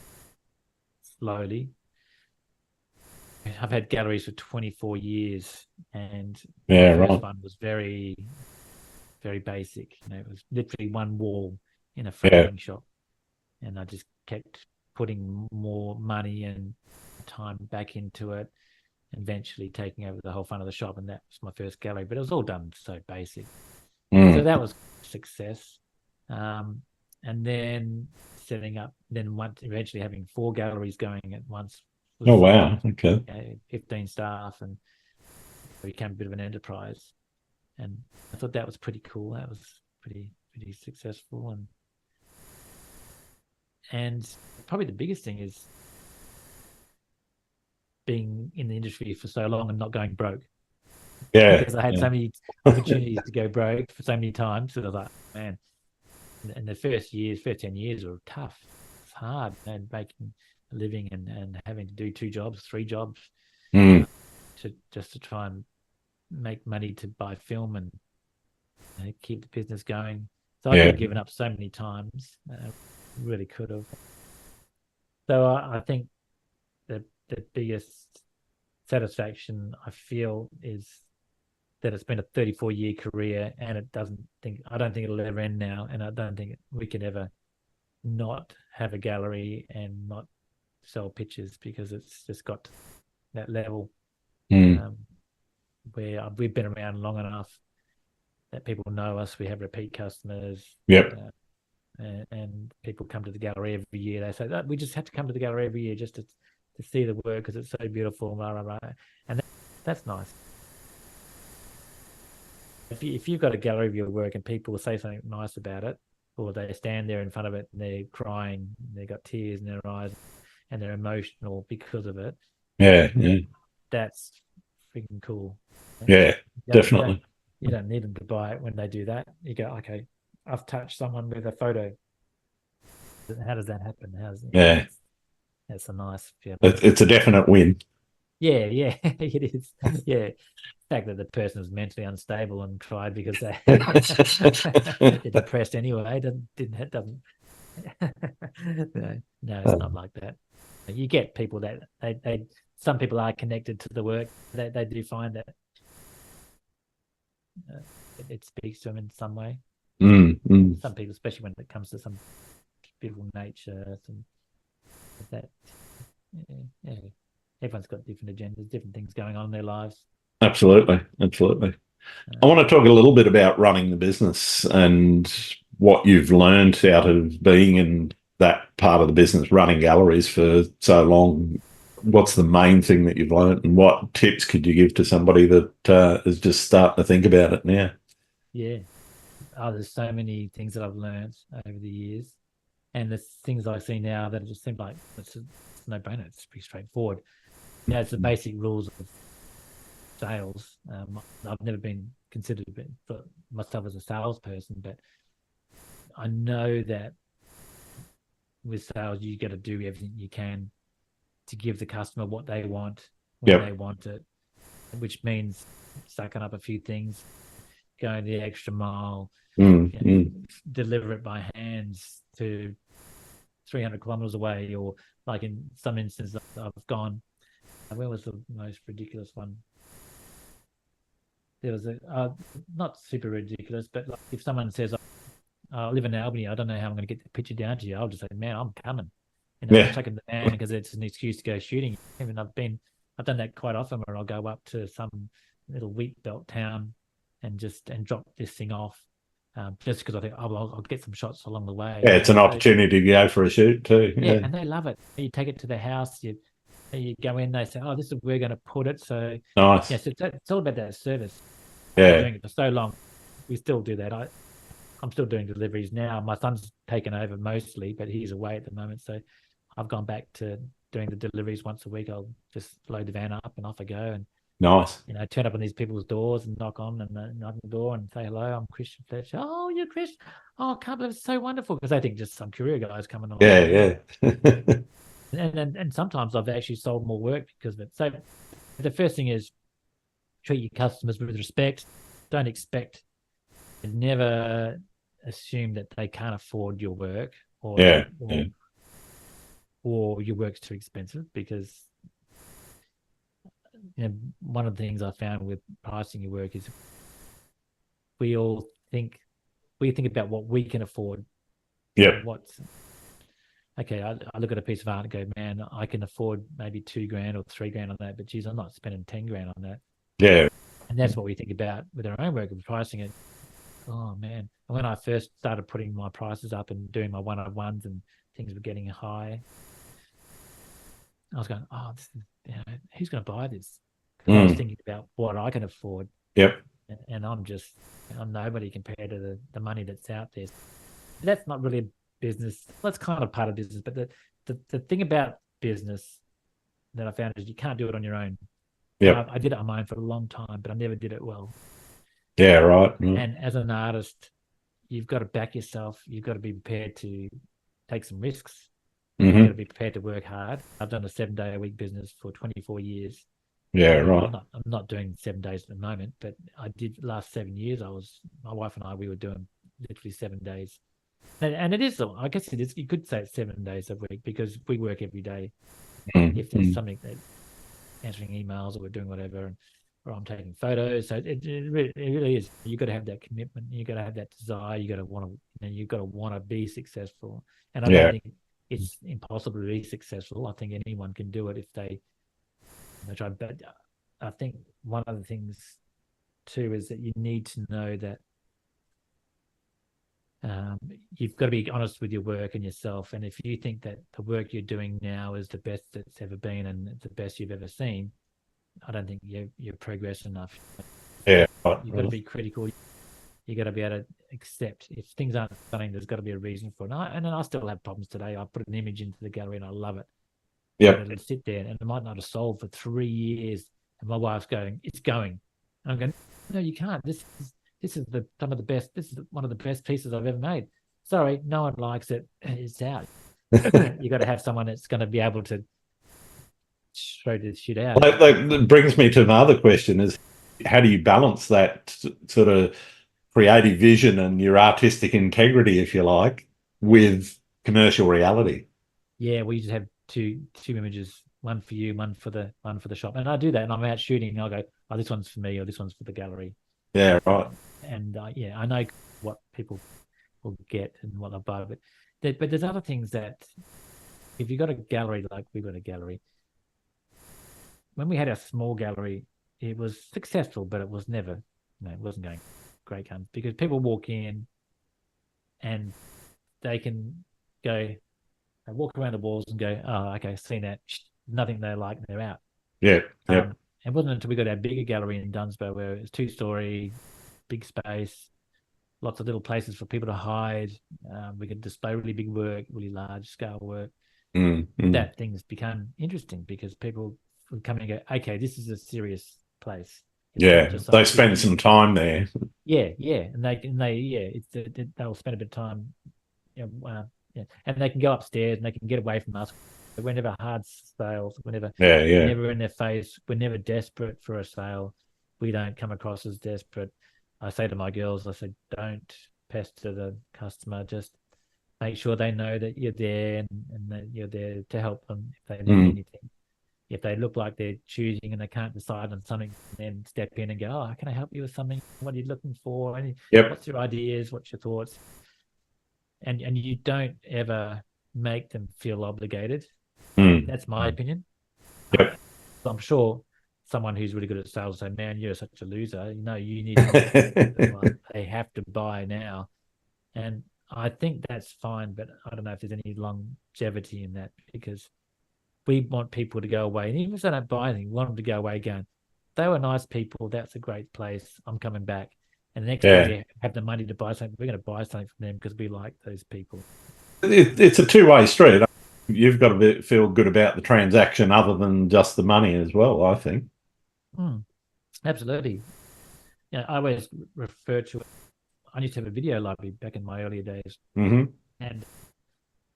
slowly. I've had galleries for 24 years, and the first one was very, very basic. It was literally one wall in a framing shop, and I just kept putting more money and time back into it, eventually taking over the whole front of the shop, and that was my first gallery. But it was all done so basic. So that was success. And then setting up then once eventually having 4 galleries going at once.
Oh, wow. Okay.
15 staff, and it became a bit of an enterprise. And I thought that was pretty cool. That was pretty successful. And probably the biggest thing is being in the industry for so long and not going broke.
Yeah.
Because I had so many opportunities to go broke for so many times. So I was like, man, and the first 10 years were tough. It's hard, and making a living and having to do 2 jobs, 3 jobs, to try and make money to buy film and keep the business going. So I could have given up so many times. Really could have. So I think the biggest satisfaction I feel is that it's been a 34-year career, and I don't think it'll ever end now, and I don't think we can ever not have a gallery and not sell pictures, because it's just got to that level where we've been around long enough that people know us. We have repeat customers. And people come to the gallery every year. They say that we just have to come to the gallery every year just to see the work because it's so beautiful. Blah, blah, blah. And that's nice. If you've got a gallery of your work and people say something nice about it, or they stand there in front of it and they're crying, they've got tears in their eyes, and they're emotional because of it. That's freaking cool.
Yeah, definitely.
You don't need them to buy it when they do that. You go, okay, I've touched someone with a photo. How does that happen? That's a nice.
It's a definite win.
Yeah, it is. Yeah, the fact that the person was mentally unstable and cried because they're depressed anyway doesn't. No, it's not like that. You get people that they some people are connected to the work. They do find that it speaks to them in some way. Some people, especially when it comes to some beautiful nature, some that. Yeah. Everyone's got different agendas, different things going on in their lives.
Absolutely. I want to talk a little bit about running the business and what you've learned out of being in that part of the business, running galleries for so long. What's the main thing that you've learned, and what tips could you give to somebody that is just starting to think about it now?
Yeah. There's so many things that I've learned over the years, and the things I see now that just seem like it's a no-brainer. It's pretty straightforward. It's the basic rules of sales. I've never been considered for myself as a salesperson, but I know that with sales, you got to do everything you can to give the customer what they want when they want it, which means sucking up a few things, going the extra mile, deliver it by hands to 300 kilometers away, or like in some instances I've gone. Where was the most ridiculous one? There was not super ridiculous, but like if someone says, I live in Albany, I don't know how I'm going to get the picture down to you, I'll just say, man, I'm coming. I'm chucking the van because it's an excuse to go shooting. Even I've done that quite often, where I'll go up to some little wheat belt town and drop this thing off, just because I think I'll get some shots along the way.
Yeah, it's an opportunity to go for a shoot too.
Yeah, and they love it. You take it to their house, you go in, they say, this is where we're going to put it. So
nice.
Yeah, so it's all about that service.
Yeah.
Doing it for so long. We still do that. I'm still doing deliveries now. My son's taken over mostly, but he's away at the moment. So I've gone back to doing the deliveries once a week. I'll just load the van up and off I go. And
nice.
Turn up on these people's doors and knock on the door and say, hello, I'm Christian Fletcher. Oh, you're Christian. Oh, I can't believe it's so wonderful. Because I think just some career guys coming on.
Yeah.
And sometimes I've actually sold more work because of it. So the first thing is treat your customers with respect. Don't expect, and never assume that they can't afford your work or your work's too expensive, because one of the things I found with pricing your work is we think about what we can afford.
Yeah.
I look at a piece of art and go, man, I can afford maybe $2,000 or $3,000 on that, but geez, I'm not spending $10,000 on that.
Yeah.
And that's what we think about with our own work and pricing it. Oh man. And when I first started putting my prices up and doing my one-on-ones and things were getting high, I was going, oh, this is, who's going to buy this? Because I was thinking about what I can afford.
Yep.
And I'm nobody compared to the money that's out there. That's not really a business. That's kind of part of business. But the thing about business that I found is you can't do it on your own.
Yep.
I did it on my own for a long time, but I never did it well.
Yeah, right.
And as an artist, you've got to back yourself. You've got to be prepared to take some risks. You've got to be prepared to work hard. I've done a 7-day-a-week business for 24 years.
Yeah, right.
I'm not doing 7 days at the moment, but I did the last 7 years. My wife and I, we were doing literally 7 days. And it is, I guess it is, you could say it's 7 days a week because we work every day. If there's something that answering emails or we're doing whatever, or I'm taking photos. So it really is. You got to have that commitment. You got to have that desire. You got to want to, you got to want to be successful. And I don't think it's impossible to be successful. I think anyone can do it if they try. But I think one of the things too is that you need to know that you've got to be honest with your work and yourself. And if you think that the work you're doing now is the best it's ever been and the best you've ever seen, I don't think you're progressed enough.
Yeah,
you've got to be critical. You got to be able to accept if things aren't funny. There's got to be a reason for it. And I still have problems today. I put an image into the gallery and I love it.
Yeah,
it'll sit there and it might not have sold for 3 years. And my wife's going, "It's going." And I'm going, "No, you can't. This is some of the best. This is one of the best pieces I've ever made. Sorry, no one likes it. It's out." You got to have someone that's going to be able to throw this shit out.
That brings me to another question: is how do you balance that sort of creative vision and your artistic integrity, if you like, with commercial reality?
Yeah, we just have two images, one for you, one for the shop, and I do that. And I'm out shooting, and I'll go, "Oh, this one's for me, or this one's for the gallery."
Yeah, right.
And I know what people will get and what they'll buy, but there's other things that if you've got a gallery like we've got a gallery. When we had our small gallery, it was successful, but it was never, it wasn't going great guns because people walk in and they can go, they walk around the walls and go, "Oh, okay, seen that." Nothing they like, they're out.
Yeah.
It wasn't until we got our bigger gallery in Dunsborough where it was 2-story, big space, lots of little places for people to hide. We could display really big work, really large scale work. That things become interesting because people would come in and go, "Okay, this is a serious place."
They spend some time there.
Yeah, and they'll spend a bit of time, and they can go upstairs and they can get away from us. We're never hard sales. We're never in their face. We're never desperate for a sale. We don't come across as desperate. I say to my girls, I say, don't pester the customer. Just make sure they know that you're there and that you're there to help them if they need anything. If they look like they're choosing and they can't decide on something, then step in and go, "Oh, can I help you with something? What are you looking for? What's your ideas? What's your thoughts?" And you don't ever make them feel obligated. That's my opinion. I'm sure someone who's really good at sales will say, "Man, you're such a loser. You need to they have to buy now." And I think that's fine, but I don't know if there's any longevity in that because we want people to go away. And even if they don't buy anything, we want them to go away going, "They were nice people. That's a great place. I'm coming back." And the next time they have the money to buy something, we're going to buy something from them because we like those people.
It's a two-way street. You've got to feel good about the transaction other than just the money as well, I think.
Absolutely. I always refer to it. I used to have a video library back in my earlier days. And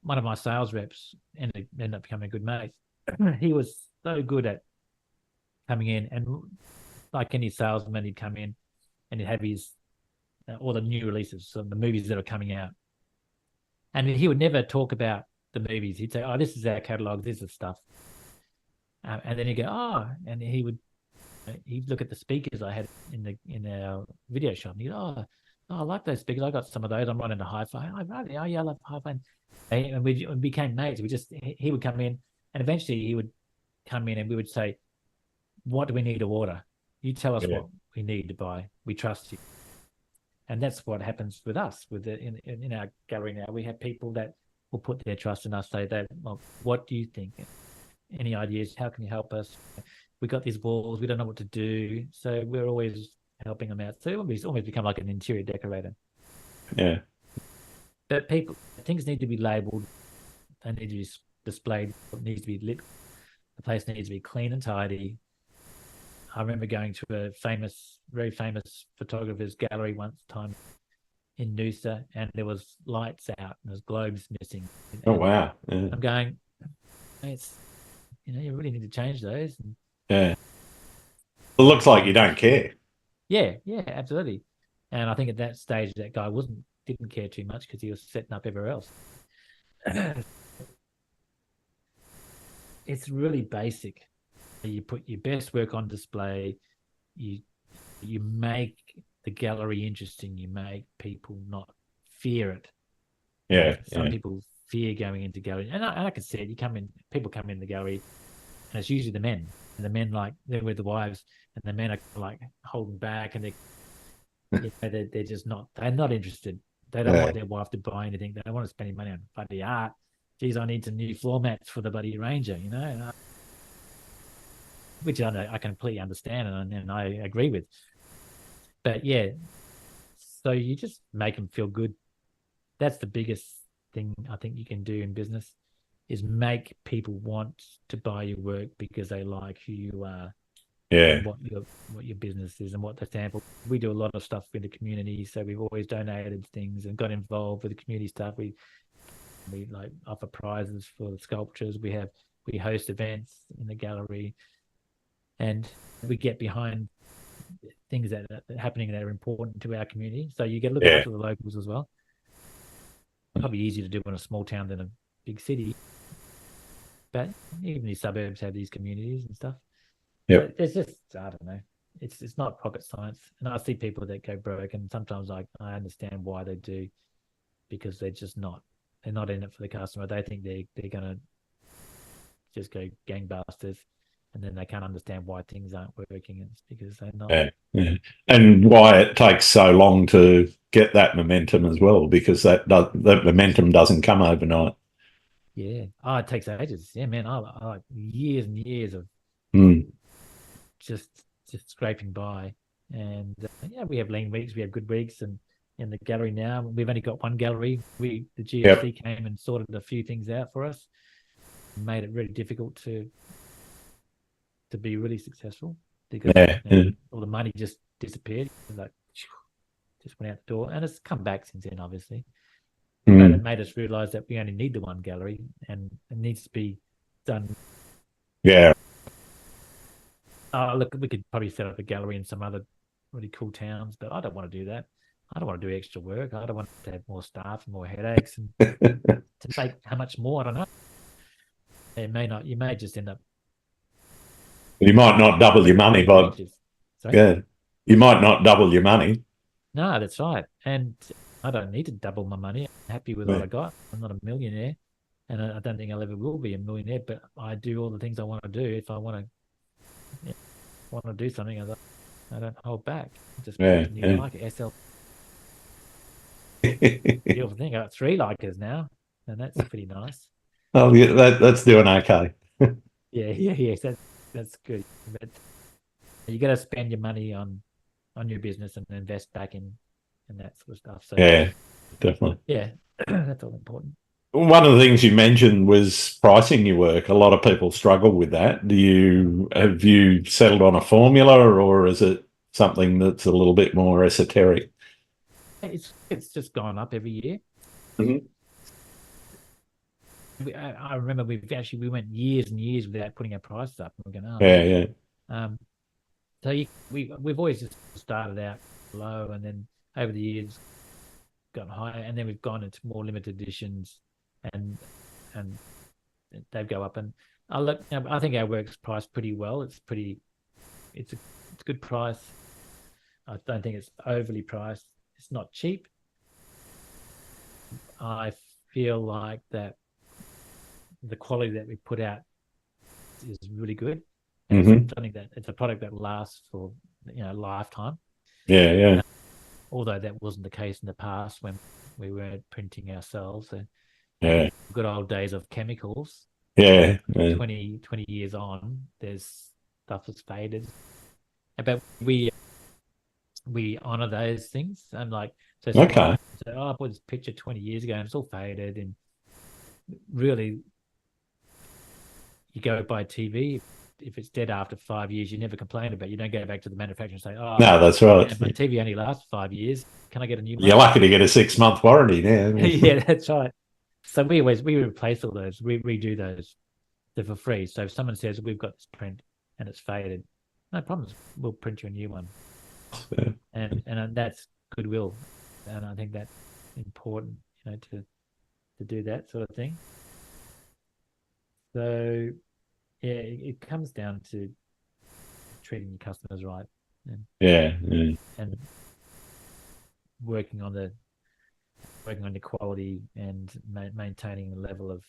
one of my sales reps ended up becoming a good mate. He was so good at coming in, and like any salesman, he'd come in and he'd have his all the new releases, so the movies that are coming out. And he would never talk about the movies. He'd say, "Oh, this is our catalog. This is stuff." And then he'd go, "Oh," and he'd look at the speakers I had in our video shop. And he'd go, "Oh, I like those speakers. I got some of those. I'm running a hi-fi." "Oh, yeah, I love hi-fi." And we became mates. He would come in, and eventually he would come in and we would say, "What do we need to order? You tell us what we need to buy. We trust you." And that's what happens with us in our gallery now. We have people that will put their trust in us. Say that, well, what do you think? Any ideas? How can you help us? We got these walls. We don't know what to do. So we're always helping them out. So it's almost become like an interior decorator.
Yeah.
But things need to be labelled. They need to be displayed. It needs to be lit. The place needs to be clean and tidy. I remember going to a very famous photographer's gallery once time in Noosa, and there was lights out and there's globes missing.
Oh, wow. Yeah.
I'm going, it's, you really need to change those. And
yeah. It looks like you don't care.
yeah, absolutely. And I think at that stage, that guy didn't care too much because he was setting up everywhere else. It's really basic. You put your best work on display. You make the gallery interesting. You make people not fear it.
Yeah.
Some people fear going into gallery, and I can see it. People come in the gallery, and it's usually the men. And the men, like, they're with the wives, and the men are like holding back, and they're just not. They're not interested. They don't want their wife to buy anything. They don't want to spend any money on bloody art. Geez, I need some new floor mats for the bloody Ranger, which I completely understand and I agree with. But yeah, so you just make them feel good. That's the biggest thing I think you can do in business, is make people want to buy your work because they like who you are.
Yeah.
And what your business is and what they stand for. We do a lot of stuff in the community, so we've always donated things and got involved with the community stuff. We like offer prizes for the sculptures. We host events in the gallery, and we get behind things that are happening that are important to our community. So you get to look after the locals as well. Probably easier to do in a small town than a big city, but even the suburbs have these communities and stuff.
Yeah,
it's just, I don't know. It's not rocket science, and I see people that go broke, and sometimes I understand why they do, because they're not in it for the customer. They think they're gonna just go gangbusters, and then they can't understand why things aren't working. It's because they're not.
Yeah. And why it takes so long to get that momentum as well, because that momentum doesn't come overnight.
Yeah. Oh, it takes ages. Yeah, man. I like years and years of just scraping by. And we have lean weeks, we have good weeks, and in the gallery now, we've only got one gallery. The GFC came and sorted a few things out for us, made it really difficult to be really successful, because all the money just disappeared, like just went out the door, and it's come back since then, obviously. But it made us realize that we only need the one gallery, and it needs to be done.
Yeah.
Look, we could probably set up a gallery in some other really cool towns, but I don't want to do that. I don't want to do extra work. I don't want to have more staff and more headaches. And to make how much more, I don't know. It may not. You may just end up.
You might not double your money, but you might not double your money.
No, that's right. And I don't need to double my money. I'm happy with what I got. I'm not a millionaire, and I don't think I'll ever will be a millionaire. But I do all the things I want to do. If I want to do something, I don't hold back. Just like it. SL. Beautiful thing. I got 3 likers now, and that's pretty nice.
Oh, yeah, that's doing okay.
Yeah. That's good. But you got to spend your money on your business and invest back in that sort of stuff. So
yeah, definitely.
Yeah, that's all important.
One of the things you mentioned was pricing your work. A lot of people struggle with that. Have you settled on a formula, or is it something that's a little bit more esoteric?
It's just gone up every year.
Mm-hmm.
I remember we went years and years without putting our prices up. We're going, so we've always just started out low, and then over the years got higher, and then we've gone into more limited editions, and they go up. And I think our work's priced pretty well. It's a good price. I don't think it's overly priced. It's not cheap. I feel like that the quality that we put out is really good. And it's a product that lasts for lifetime.
Yeah.
Although that wasn't the case in the past when we weren't printing ourselves.
Yeah.
Good old days of chemicals.
Yeah.
20 years on, there's stuff that's faded. But we honor those things. And like, so someone
Okay.
say, oh, I bought this picture 20 years ago and it's all faded. And really, you go buy TV. If it's dead after 5 years, you never complain about it. You don't go back to the manufacturer and say, oh,
No, that's right.
man, my TV only lasts 5 years. Can I get a new one?
You're lucky to get a 6-month warranty now.
Yeah, that's right. So we replace all those. We redo those. They're for free. So if someone says we've got this print and it's faded, no problems. We'll print you a new one.
Yeah.
And that's goodwill. And I think that's important, to do that sort of thing. So yeah, it comes down to treating your customers right and working on the quality and maintaining the level of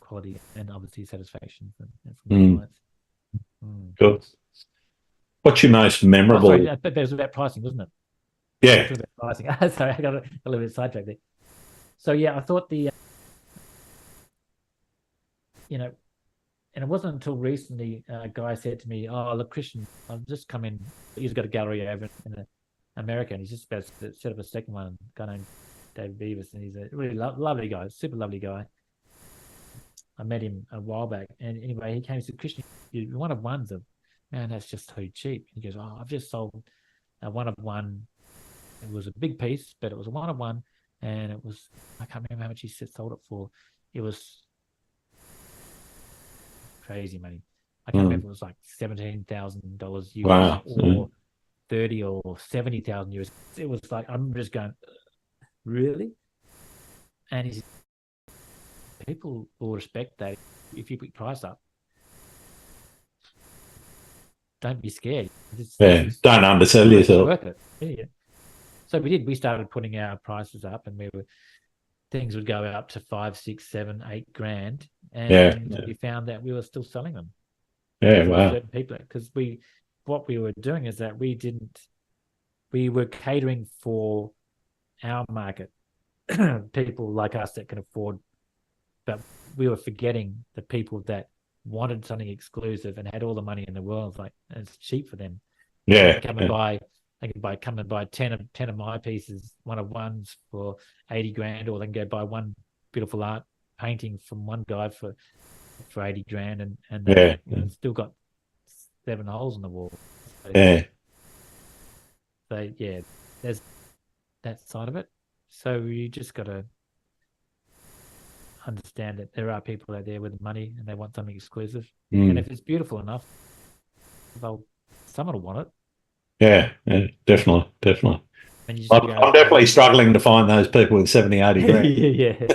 quality and obviously satisfaction from clients.
Cool. What's your most memorable?
Oh, sorry, but it was about pricing, wasn't it?
Yeah.
About pricing. Sorry, I got a little bit sidetracked there. So yeah, I thought and it wasn't until recently a guy said to me, "Oh, look, Christian, I've just come in. He's got a gallery over in America, and he's just about to set up a second one. A guy named David Beavis, and he's a really lovely guy, super lovely guy. I met him a while back, and anyway, he came and said, Christian, you're one of ones. Man, that's just too cheap. He goes, oh, I've just sold a one of one. It was a big piece, but it was a one of one, and it was, I can't remember how much he sold it for. It was crazy money. I can't remember if it was like $17,000 US
Wow.
or 30 or 70,000 US. It was like, I'm just going, really? And he's, people will respect that if you put price up. Don't be scared.
Don't undersell yourself.
Worth it. Yeah. So we did. We started putting our prices up, and things would go up to 5, 6, 7, 8 grand, and we found that we were still selling them.
Yeah, wow.
Certain people, because what we were doing is that we were catering for our market, people like us that can afford, but we were forgetting the people that wanted something exclusive and had all the money in the world. Like, and it's cheap for them.
Yeah.
Come and buy 10 of my pieces, one of ones for 80 grand, or they can go buy one beautiful art painting from one guy for 80 grand, and they still got 7 holes in the wall. So yeah, there's that side of it. So you just got to understand that there are people out there with money and they want something exclusive. And if it's beautiful enough, someone will want it.
Yeah, definitely.
And
I'm definitely struggling to find those people with 70, 80 grand.
Yeah.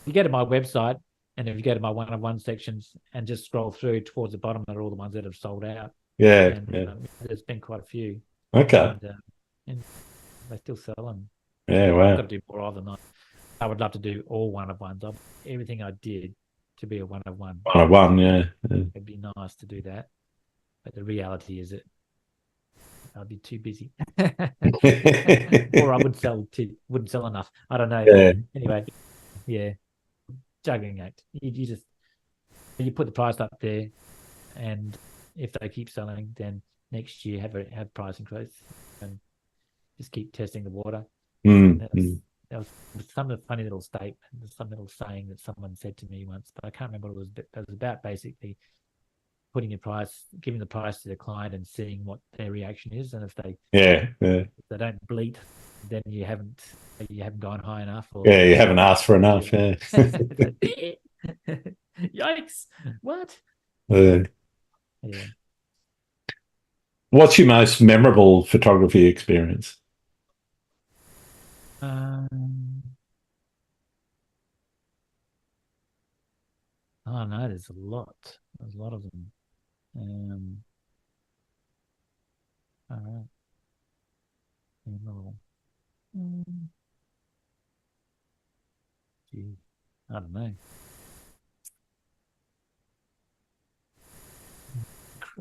You go to my website, and if you go to my one-on-one sections and just scroll through towards the bottom, they're all the ones that have sold out.
Yeah.
There's been quite a few.
Okay.
And they still sell them.
Yeah, wow.
I've got to do more of them. I would love to do all one-of-ones. Everything I did to be a one-of-one.
One-of-one, yeah.
It'd be nice to do that. But the reality is that I'd be too busy. Or I wouldn't sell enough. I don't know.
Yeah.
Anyway, yeah. Juggling act. You put the price up there, and if they keep selling, then next year have price increase and just keep testing the water. That was some funny little statement, some little saying that someone said to me once, but I can't remember what it was. But it was about basically giving the price to the client and seeing what their reaction is, and if they don't bleat, then you haven't gone high enough. Or
you haven't asked for enough. Yeah.
Yikes! What?
Yeah. What's your most memorable photography experience?
Oh no, there's a lot. There's a lot of them. All right. Gee, I don't know.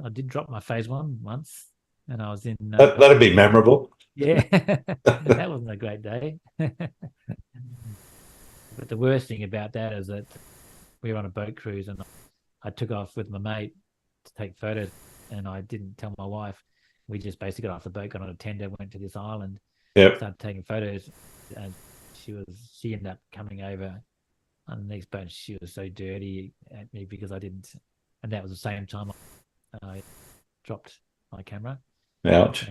I did drop my phase one once, and I was in.
That'd be memorable.
Yeah, that wasn't a great day. But the worst thing about that is that we were on a boat cruise, and I took off with my mate to take photos, and I didn't tell my wife. We just basically got off the boat, got on a tender, went to this island,
Yep.
started taking photos, and she ended up coming over on the next boat. She was so dirty at me because I didn't, and that was the same time I dropped my camera.
Ouch.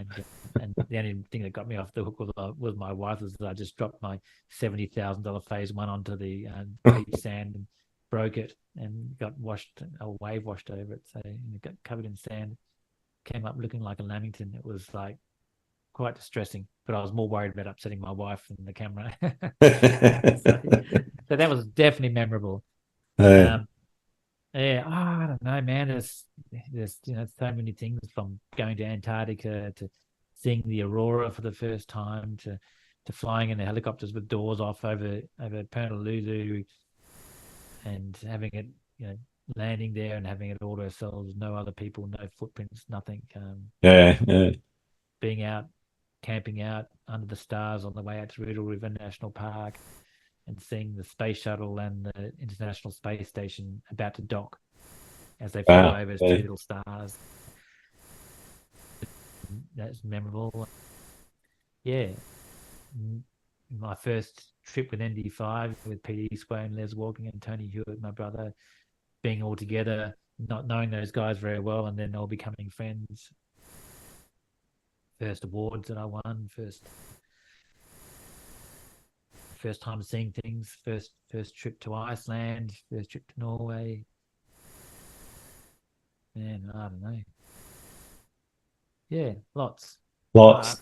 And the only thing that got me off the hook was my wife, was that I just dropped my $70,000 phase one onto the beach sand and broke it and got washed, a wave washed over it, so it got covered in sand. Came up looking like a lamington. It was like quite distressing, but I was more worried about upsetting my wife than the camera. So that was definitely memorable.
Yeah.
Yeah, I don't know, man. There's so many things, from going to Antarctica to seeing the aurora for the first time to flying in the helicopters with doors off over Honolulu, and having it, landing there and having it all to ourselves, no other people, no footprints, nothing.
Yeah.
Being out, camping out under the stars on the way out to Riddle River National Park, and seeing the space shuttle and the International Space Station about to dock as they flew
Wow.
over as
Yeah.
two little stars. That's memorable. Yeah. My first trip with ND5 with PD Square and Les Walking and Tony Hewitt, my brother, being all together, not knowing those guys very well, and then all becoming friends. First awards that I won, first time seeing things, first trip to Iceland, first trip to Norway. Man, I don't know. Yeah, lots.
Lots.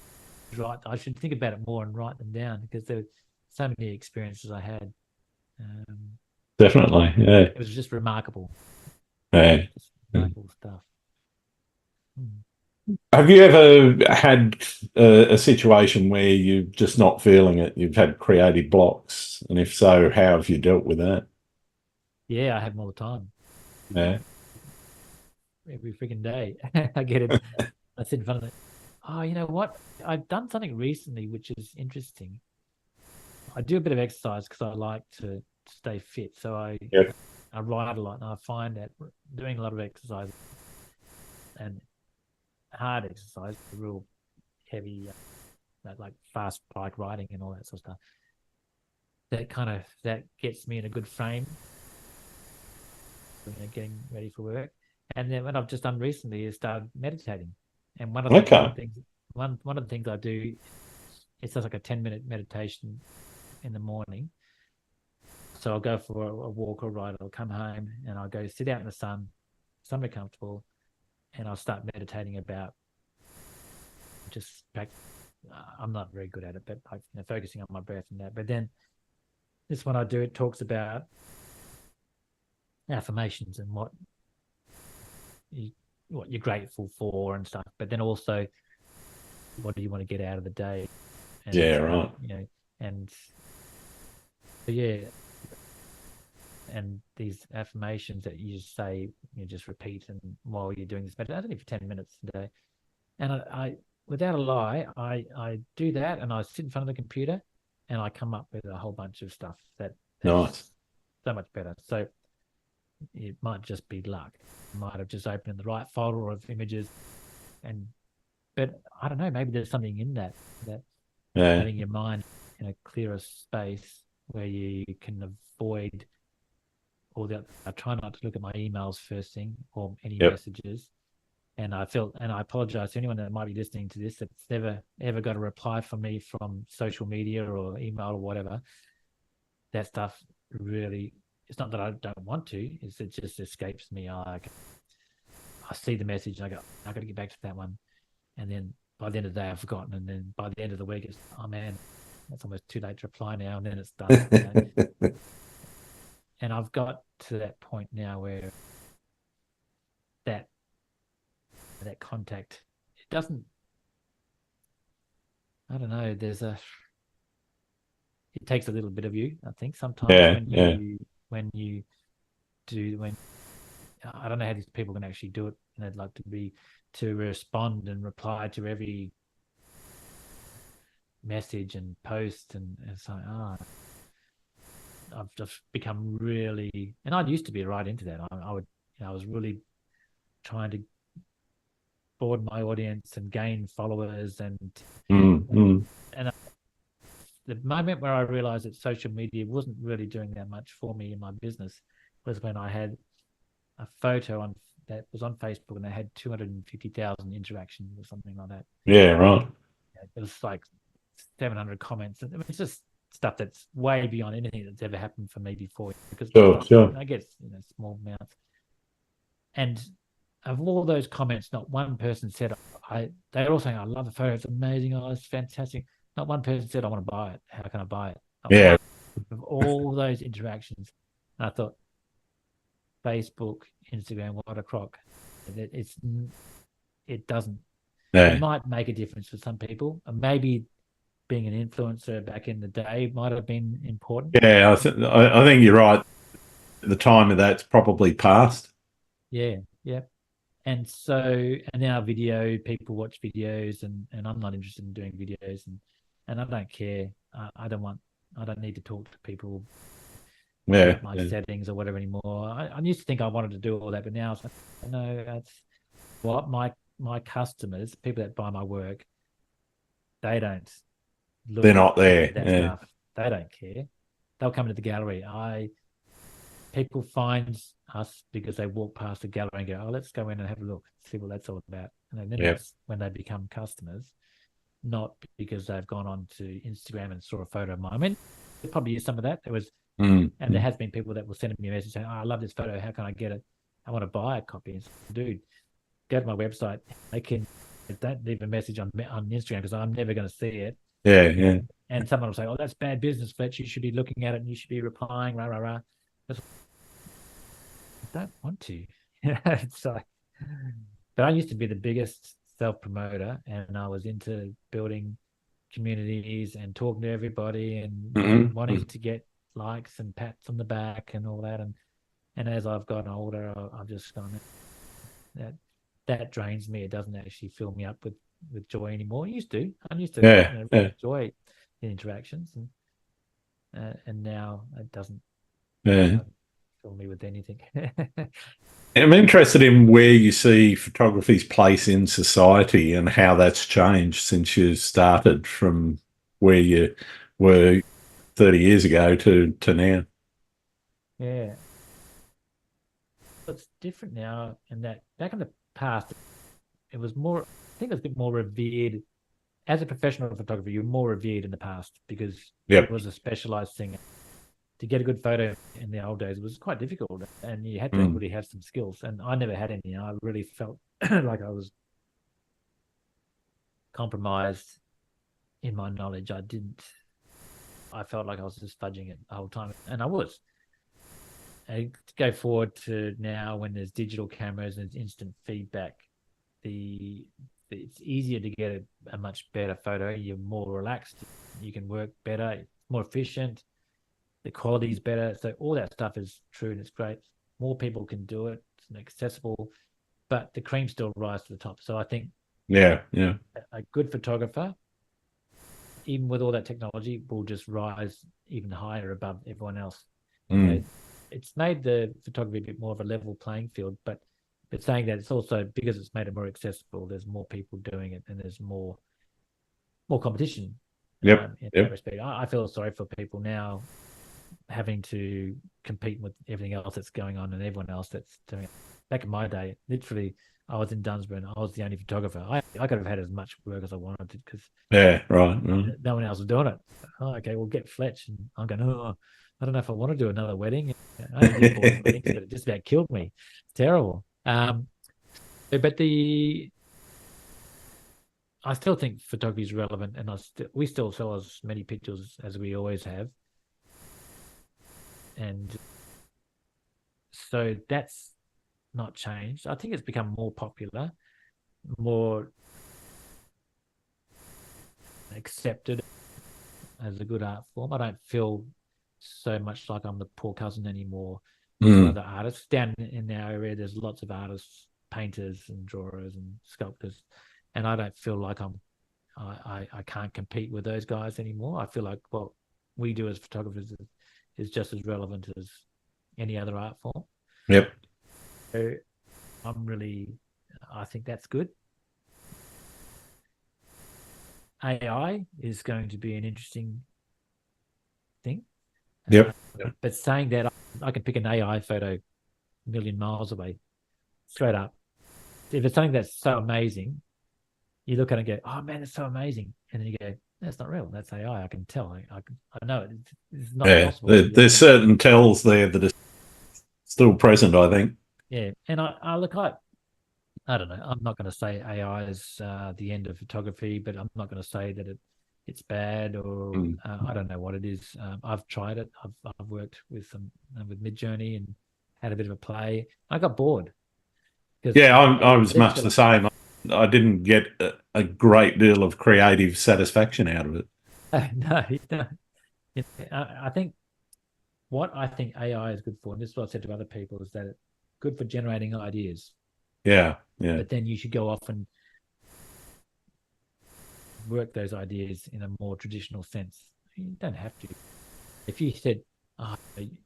Right, I should think about it more and write them down, because there were so many experiences I had.
Definitely. Yeah.
It was just remarkable.
Yeah.
Just remarkable stuff.
Have you ever had a situation where you're just not feeling it? You've had creative blocks, and if so, how have you dealt with that?
Yeah, I have them all the time.
Yeah.
Every freaking day. I get it. I sit in front of it. Oh, you know what? I've done something recently which is interesting. I do a bit of exercise because I like to stay fit. So
Yep.
I ride a lot, and I find that doing a lot of exercise and hard exercise, real heavy, like fast bike riding and all that sort of stuff, that gets me in a good frame, getting ready for work. And then what I've just done recently is started meditating. And one of
Okay.
the things, one of the things I do, it's just like a 10-minute meditation in the morning. So I'll go for a walk or ride. I'll come home and I'll go sit out in the sun, somewhere comfortable, and I'll start meditating about just I'm not very good at it, but focusing on my breath and that. But then this one I do, it talks about affirmations and what you're grateful for and stuff. But then also, what do you want to get out of the day? And,
Yeah. Right.
and yeah, and these affirmations that you just say, you just repeat, and while you're doing this meditation, only for 10 minutes a day. And I without a lie, I do that, and I sit in front of the computer, and I come up with a whole bunch of stuff that's
Nice.
so much better. So it might just be luck. I might have just opened the right folder of images, but I don't know, maybe there's something in that
Yeah.
having your mind in a clearer space where you can avoid I try not to look at my emails first thing, or any
Yep.
messages. And I apologize to anyone that might be listening to this that's never ever got a reply from me from social media or email or whatever. That stuff really, it's not that I don't want to, it just escapes me. I see the message and I go, I got to get back to that one. And then by the end of the day, I've forgotten. And then by the end of the week, it's, oh man, that's almost too late to reply now. And then it's done. And I've got to that point now where that contact, it doesn't, I don't know, it takes a little bit of you, I think, sometimes
Yeah. Yeah.
when you I don't know how these people can actually do it, and they'd like to respond and reply to every message and post, and it's like, I've just become really, and I used to be right into that. I would, I was really trying to broaden my audience and gain followers, and the moment where I realized that social media wasn't really doing that much for me in my business was when I had a photo on that was on Facebook and they had 250,000 interactions or something like that.
Yeah, right.
It was like 700 comments. And it's just stuff that's way beyond anything that's ever happened for me before. Because
Sure.
I get small amounts. And of all those comments, not one person said, they're all saying, I love the photo. It's amazing. Oh, it's fantastic. Not one person said, I want to buy it. How can I buy it? Not
Yeah.
one of all those interactions. And I thought, Facebook, Instagram, what a crock. It doesn't.
Yeah.
It might make a difference for some people. And maybe being an influencer back in the day might have been important.
Yeah, I think you're right. The time of that's probably past.
Yeah, yeah. And so, and now video, people watch videos, and I'm not interested in doing videos, and I don't care. I don't need to talk to people
Yeah,
about my settings or whatever anymore. I used to think I wanted to do all that, but now it's like, no, that's what my customers, people that buy my work, they don't look
they're not there.
at that
Yeah.
stuff. They don't care. They'll come to the gallery. People find us because they walk past the gallery and go, oh, let's go in and have a look, see what that's all about. And then that's when they become customers, not because they've gone on to Instagram and saw a photo of mine. I mean, there probably is some of that. And there has been people that will send me a message saying, oh, I love this photo. How can I get it? I want to buy a copy. And say, dude, go to my website. Don't leave a message on Instagram because I'm never going to see it.
Yeah.
And someone will say, oh, that's bad business, Fletch. You should be looking at it and you should be replying, rah, rah, rah. I don't want to. It's like, but I used to be the biggest self-promoter and I was into building communities and talking to everybody and wanting to get likes and pats on the back and all that. And as I've gotten older, I've just gone, that drains me. It doesn't actually fill me up with joy anymore. I used to enjoy the interactions, and now it doesn't fill me with anything.
I'm interested in where you see photography's place in society and how that's changed since you started from where you were 30 years ago to now.
Yeah. It's different now in that back in the past, it was more, I think it was a bit more revered. As a professional photographer, you were more revered in the past because it was a specialized thing. To get a good photo in the old days was quite difficult and you had to really have some skills. And I never had any. I really felt like I was compromised in my knowledge. I felt like I was just fudging it the whole time. And I was. And to go forward to now when there's digital cameras and there's instant feedback, it's easier to get a much better photo. You're more relaxed. You can work better. It's more efficient. The quality is better. So all that stuff is true and it's great. More people can do it. It's accessible, but the cream still rises to the top. So I think
a
good photographer, even with all that technology, will just rise even higher above everyone else. It's made the photography a bit more of a level playing field, but saying that it's also because it's made it more accessible, there's more people doing it and there's more competition in that respect. I feel sorry for people now having to compete with everything else that's going on and everyone else that's doing it. Back in my day, literally, I was in Dunsborough and I was the only photographer. I could have had as much work as I wanted to because no one else was doing it. Oh, okay, we'll get Fletch. And I'm going, oh, I don't know if I want to do another wedding. I only did 4 weddings, but it just about killed me. It's terrible. But I still think photography is relevant and we still sell as many pictures as we always have. And so that's not changed. I think it's become more popular, more accepted as a good art form. I don't feel so much like I'm the poor cousin anymore to other artists. Down in our area, there's lots of artists, painters and drawers and sculptors, and I don't feel like I can't compete with those guys anymore. I feel like what we do as photographers is just as relevant as any other art form.
Yep.
So I think that's good. AI is going to be an interesting thing.
Yep.
But saying that, I can pick an AI photo a million miles away, straight up. If it's something that's so amazing, you look at it and go, "Oh man, it's so amazing," and then you go, "That's not real. That's AI. I can tell. I know it. It's not possible."
There's certain tells there that are still present, I think.
Yeah, and I don't know. I'm not going to say AI is the end of photography, but I'm not going to say that it's bad or I don't know what it is. I've tried it. I've worked with with Midjourney and had a bit of a play. I got bored.
Yeah, I was much the same. I didn't get a great deal of creative satisfaction out of it.
No. I think what I think AI is good for, and this is what I've said to other people, is that it's good for generating ideas.
Yeah.
But then you should go off and work those ideas in a more traditional sense. You don't have to. If you said,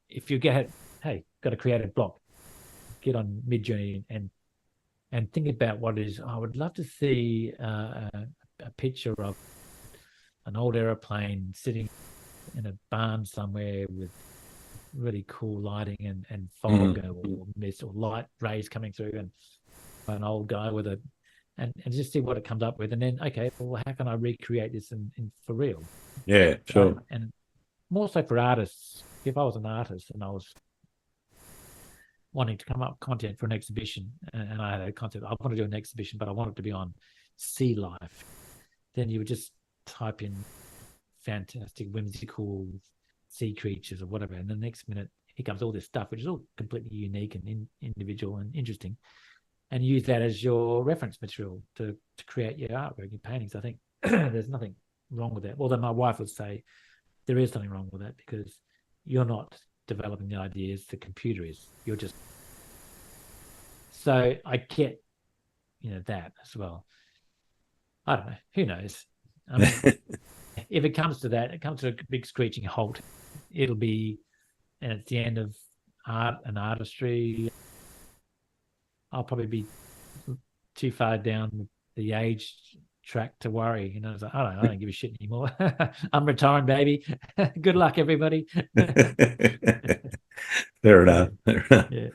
if you got a creative block, get on Midjourney and think about what it is. I would love to see a picture of an old aeroplane sitting in a barn somewhere with really cool lighting and fog or mist or light rays coming through, and an old guy with and just see what it comes up with, and then well, how can I recreate this in for real?
Yeah, sure.
And more so for artists. If I was an artist and I was wanting to come up with content for an exhibition, and I had a concept, I want to do an exhibition, but I want it to be on sea life, then you would just type in fantastic, whimsical sea creatures or whatever, and the next minute here comes all this stuff, which is all completely unique and individual and interesting, and use that as your reference material to create your artwork, your paintings. I think there's nothing wrong with that. Although my wife would say there is something wrong with that, because you're not developing the ideas, the computer is. You're just... So I get, that as well. I don't know. Who knows? I mean, if it comes to that, it comes to a big screeching halt. It'll be, and it's the end of art and artistry. I'll probably be too far down the age track to worry. It's like, I don't give a shit anymore. I'm retiring, baby. Good luck, everybody.
Fair enough.
Yeah.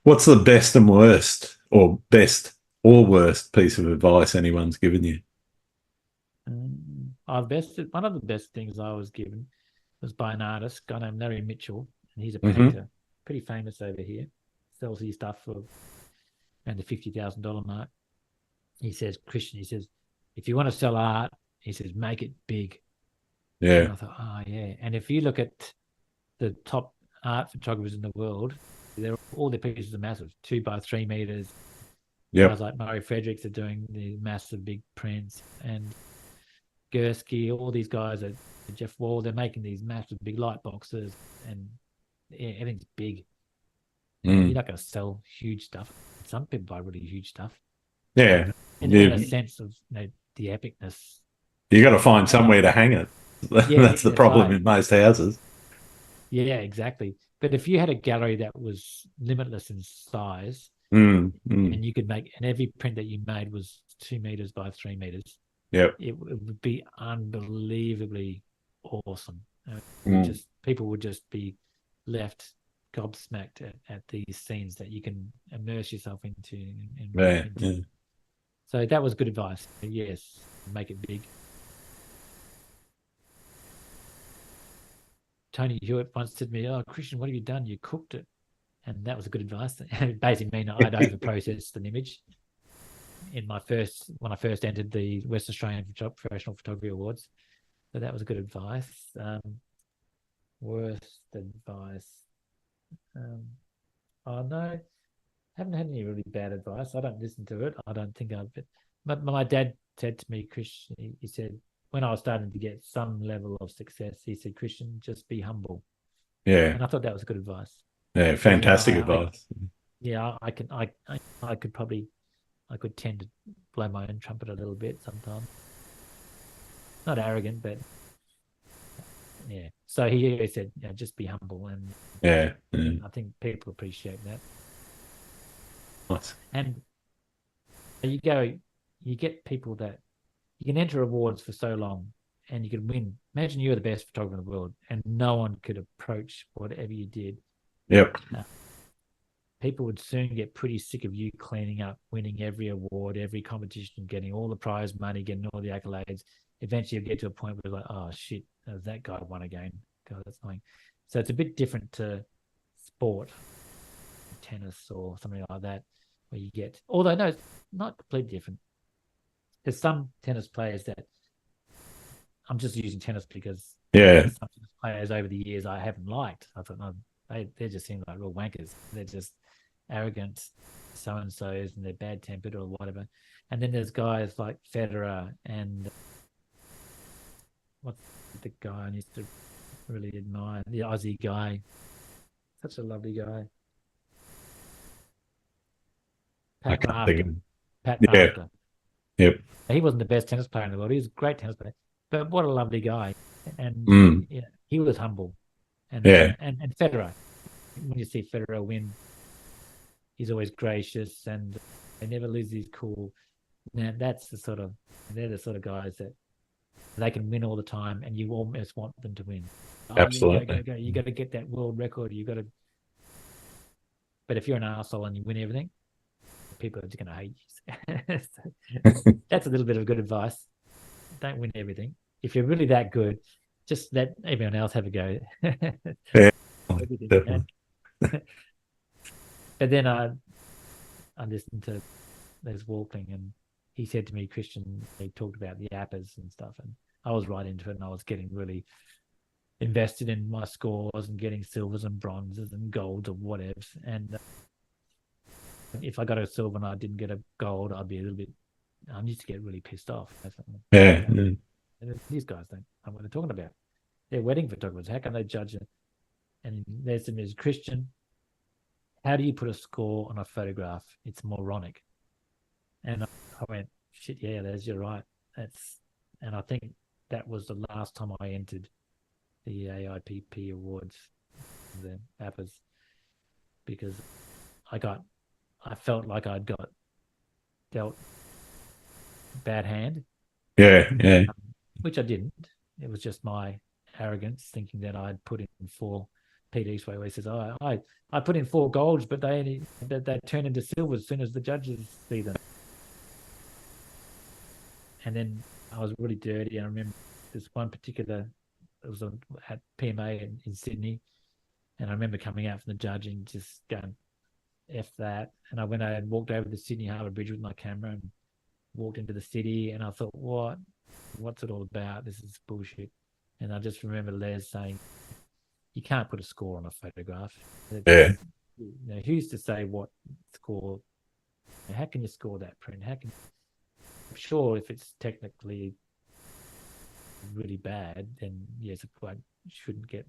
What's the best and worst, or best or worst piece of advice anyone's given you?
One of the best things I was given was by an artist, a guy named Larry Mitchell, and he's a painter, pretty famous over here. Sells his stuff for around the $50,000 mark. He says, Christian, if you want to sell art, he says, make it big.
Yeah.
And I thought, oh yeah. And if you look at the top art photographers in the world, all their pieces are massive, 2 by 3 meters.
Yeah.
Guys like Murray Fredericks are doing the massive big prints, and Gursky, all these guys are Jeff Wall, they're making these massive big light boxes, and everything's big. You're not going to sell huge stuff. Some people buy really huge stuff.
Yeah.
In a sense of the epicness.
You got to find somewhere to hang it. That's the problem in most houses.
Yeah, exactly. But if you had a gallery that was limitless in size,
and
you could make, and every print that you made was 2 meters by 3 meters, it would be unbelievably awesome. People would just be left gobsmacked at these scenes that you can immerse yourself into. So that was good advice. Yes, make it big. Tony Hewitt once said to me, "Oh, Christian, what have you done? You cooked it." And that was a good advice. It basically mean I'd over-processed an image. When I first entered the West Australian Professional Photography Awards. So that was good advice. Worst advice. No, haven't had any really bad advice. I don't listen to it. I don't think but my dad said to me, Christian, he said, when I was starting to get some level of success, he said, Christian, just be humble.
Yeah.
And I thought that was good advice.
Yeah, fantastic advice.
I could tend to blow my own trumpet a little bit sometimes. Not arrogant, but yeah. So he always said, just be humble, and
Yeah.
I think people appreciate that.
Nice.
And you get people that you can enter awards for so long, and you can win. Imagine you're the best photographer in the world, and no one could approach whatever you did.
Yep.
People would soon get pretty sick of you cleaning up, winning every award, every competition, getting all the prize money, getting all the accolades. Eventually, you get to a point where you're like, oh shit, that guy won again. God, that's annoying. So it's a bit different to sport, tennis or something like that, where you get. Although no, it's not completely different. There's some tennis players that I'm just using tennis because
Yeah.
some tennis players over the years I haven't liked. I thought, no, they just seem like real wankers. They're just arrogant so-and-sos and they're bad-tempered or whatever. And then there's guys like Federer and what's the guy I used to really admire, the Aussie guy. Such a lovely guy.
I
Pat
can't think of.
Rafter. Pat
Yeah.
Rafter.
Yep.
He wasn't the best tennis player in the world. He was a great tennis player. But what a lovely guy. And he was humble. And Federer, when you see Federer win, he's always gracious and they never lose his cool. Now they're the sort of guys that they can win all the time, and you almost want them to win.
Absolutely.
Go. You got to get that world record. You got to. But if you're an arsehole and you win everything, people are just going to hate you. So that's a little bit of good advice. Don't win everything. If you're really that good, just let everyone else have a go.
Yeah, definitely.
But then I listened to Les Walking, and he said to me, Christian, he talked about the appers and stuff, and I was right into it, and I was getting really invested in my scores and getting silvers and bronzes and golds or whatever. And if I got a silver and I didn't get a gold, I'd be a little bit. I used to get really pissed off.
Yeah.
And these guys don't know what they're talking about. They're wedding photographers. How can they judge it? And there's some as Christian. How do you put a score on a photograph? It's moronic. And I went, shit, yeah, you're right. And I think that was the last time I entered the AIPP awards, the APAs, because I felt like I'd got dealt bad hand.
Yeah.
Which I didn't. It was just my arrogance thinking that I'd put in 4. Peter Eastway always says, I put in 4 golds, but they turn into silver as soon as the judges see them. And then I was really dirty. And I remember this one particular, it was at PMA in Sydney. And I remember coming out from the judging, just going, F that. And I went out and walked over the Sydney Harbour Bridge with my camera and walked into the city. And I thought, what's it all about? This is bullshit. And I just remember Les saying, you can't put a score on a photograph.
Yeah.
Who's to say what score? How can you score that print? I'm sure if it's technically really bad, then yes, it shouldn't get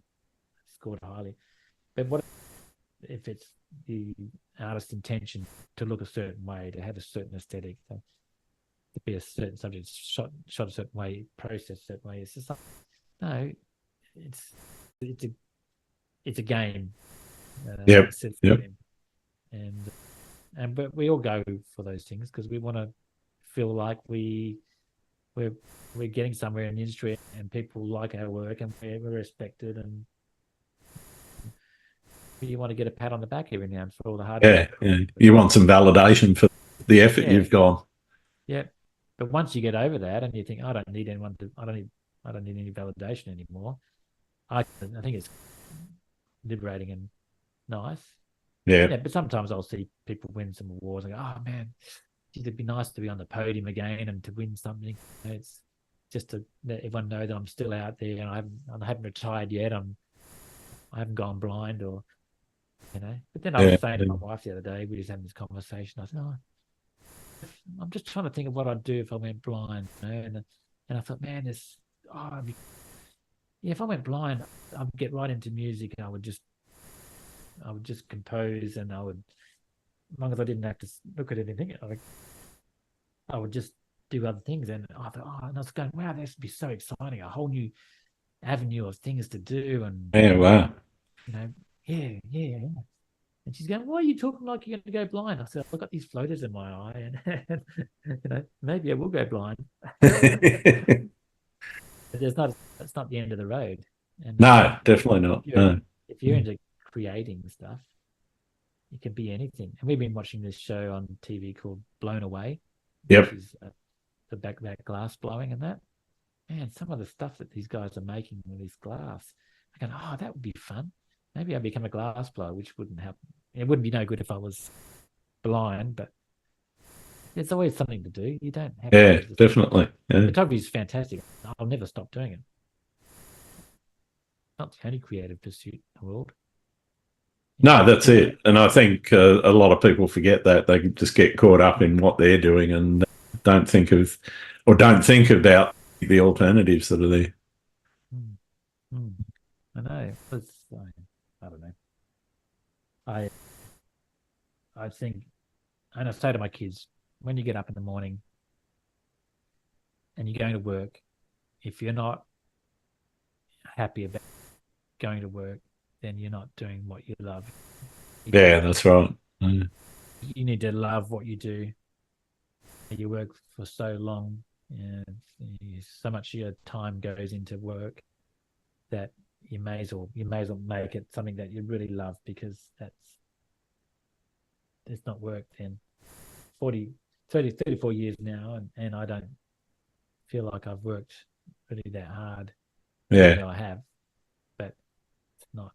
scored highly. But what if it's the artist's intention to look a certain way, to have a certain aesthetic, to be a certain subject shot a certain way, processed a certain way? It's just no. It's a game.
Yep.
And but we all go for those things because we want to feel like we're getting somewhere in the industry and people like our work and we're respected, and you want to get a pat on the back every now and for all the hard work.
Yeah. You want some validation for the effort you've gone.
Yeah. But once you get over that and you think, I don't need any validation anymore, I think it's liberating and nice.
Yeah.
But sometimes I'll see people win some awards and go, oh man, it'd be nice to be on the podium again and to win something. It's just to let everyone know that I'm still out there and I haven't retired yet. I haven't gone blind, or But then I was saying to my wife the other day, we were just having this conversation. I said, I'm just trying to think of what I'd do if I went blind, And I thought, man, if I went blind, I'd get right into music and I would just compose, and as long as I didn't have to look at anything, I would just do other things. And I thought, and I was going, wow, this would be so exciting, a whole new avenue of things to do, and
Yeah, wow.
yeah. And she's going, "Why are you talking like you're going to go blind?" I said, "I've got these floaters in my eye, and maybe I will go blind." But that's not the end of the road. And
No, definitely not. No.
if you're into creating stuff, it can be anything. And we've been watching this show on TV called Blown Away, which
Yep.
is the back glass blowing and that. Man, some of the stuff that these guys are making with this glass, I go, oh, that would be fun. Maybe I'd become a glass blower, which wouldn't happen. It wouldn't be no good if I was blind, but there's always something to do. You don't have
Yeah,
to just.
definitely. Yeah.
Photography is fantastic. I'll never stop doing it. Not the only creative pursuit in the world.
No, that's it. And I think a lot of people forget that. They just get caught up in what they're doing and don't think about the alternatives that are there.
Mm, mm. I know. I don't know. I I think, and I say to my kids, when you get up in the morning and you're going to work, if you're not happy about going to work, then you're not doing what you love.
Yeah, that's right. Mm.
You need to love what you do. You work for so long, and so much of your time goes into work that you may as well make it something that you really love, because it's not work then. 34 years now, and I don't feel like I've worked really that hard. Even
Yeah.
though I have, but it's not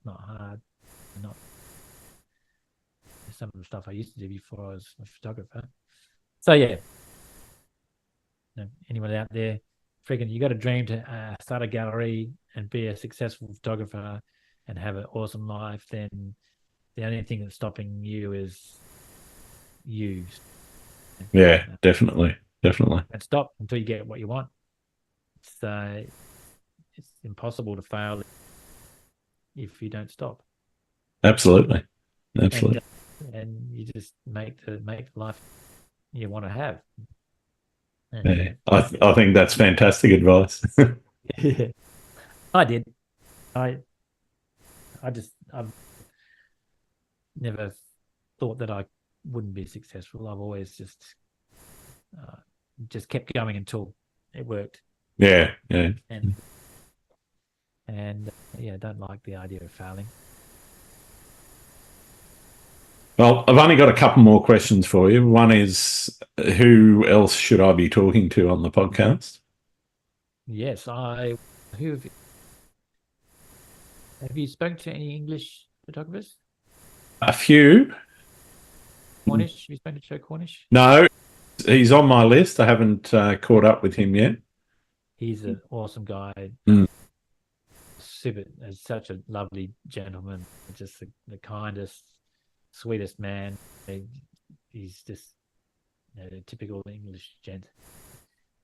hard. Not some of the stuff I used to do before I was a photographer. So yeah, anyone out there, freaking, you got a dream to start a gallery and be a successful photographer and have an awesome life, then the only thing that's stopping you is you.
Yeah, definitely. Definitely.
And stop until you get what you want. So it's impossible to fail if you don't stop.
Absolutely.
And
Absolutely.
and you just make the life you want to have. And
Yeah. I think that's fantastic advice.
yeah, I did. I I've never thought that I wouldn't be successful. I've always uh, just kept going until it worked.
Yeah, yeah.
And yeah, I don't like the idea of failing.
Well, I've only got a couple more questions for you. One is, who else should I be talking to on the podcast?
Yes, I. Who have you spoken to any English photographers?
A few.
Cornish? Have you spoken to Joe Cornish?
No, he's on my list. I haven't caught up with him yet.
He's an awesome guy.
Mm.
Super, such a lovely gentleman. Just the kindest, sweetest man. He's just a typical English gent.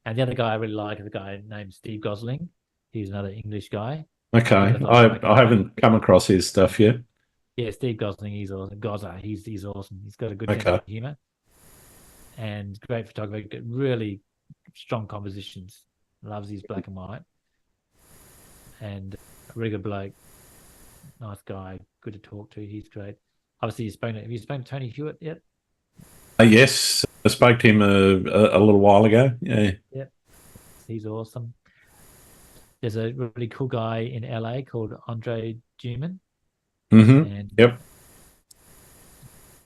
And the other guy I really like is a guy named Steve Gosling. He's another English guy.
Okay,
Both of them
I
guy.
haven't come across his stuff yet.
Yeah, Steve Gosling. He's awesome. Gozza. He's awesome. He's got a good sense
Okay.
of humor and great photography. Really strong compositions. Loves his black and white. And a really good bloke. Nice guy. Good to talk to. He's great. Obviously, have you spoken to Tony Hewitt yet?
Yes, I spoke to him a little while ago. Yeah.
Yep. He's awesome. There's a really cool guy in LA called Andre Duman,
Mm-hmm.
and
Yep.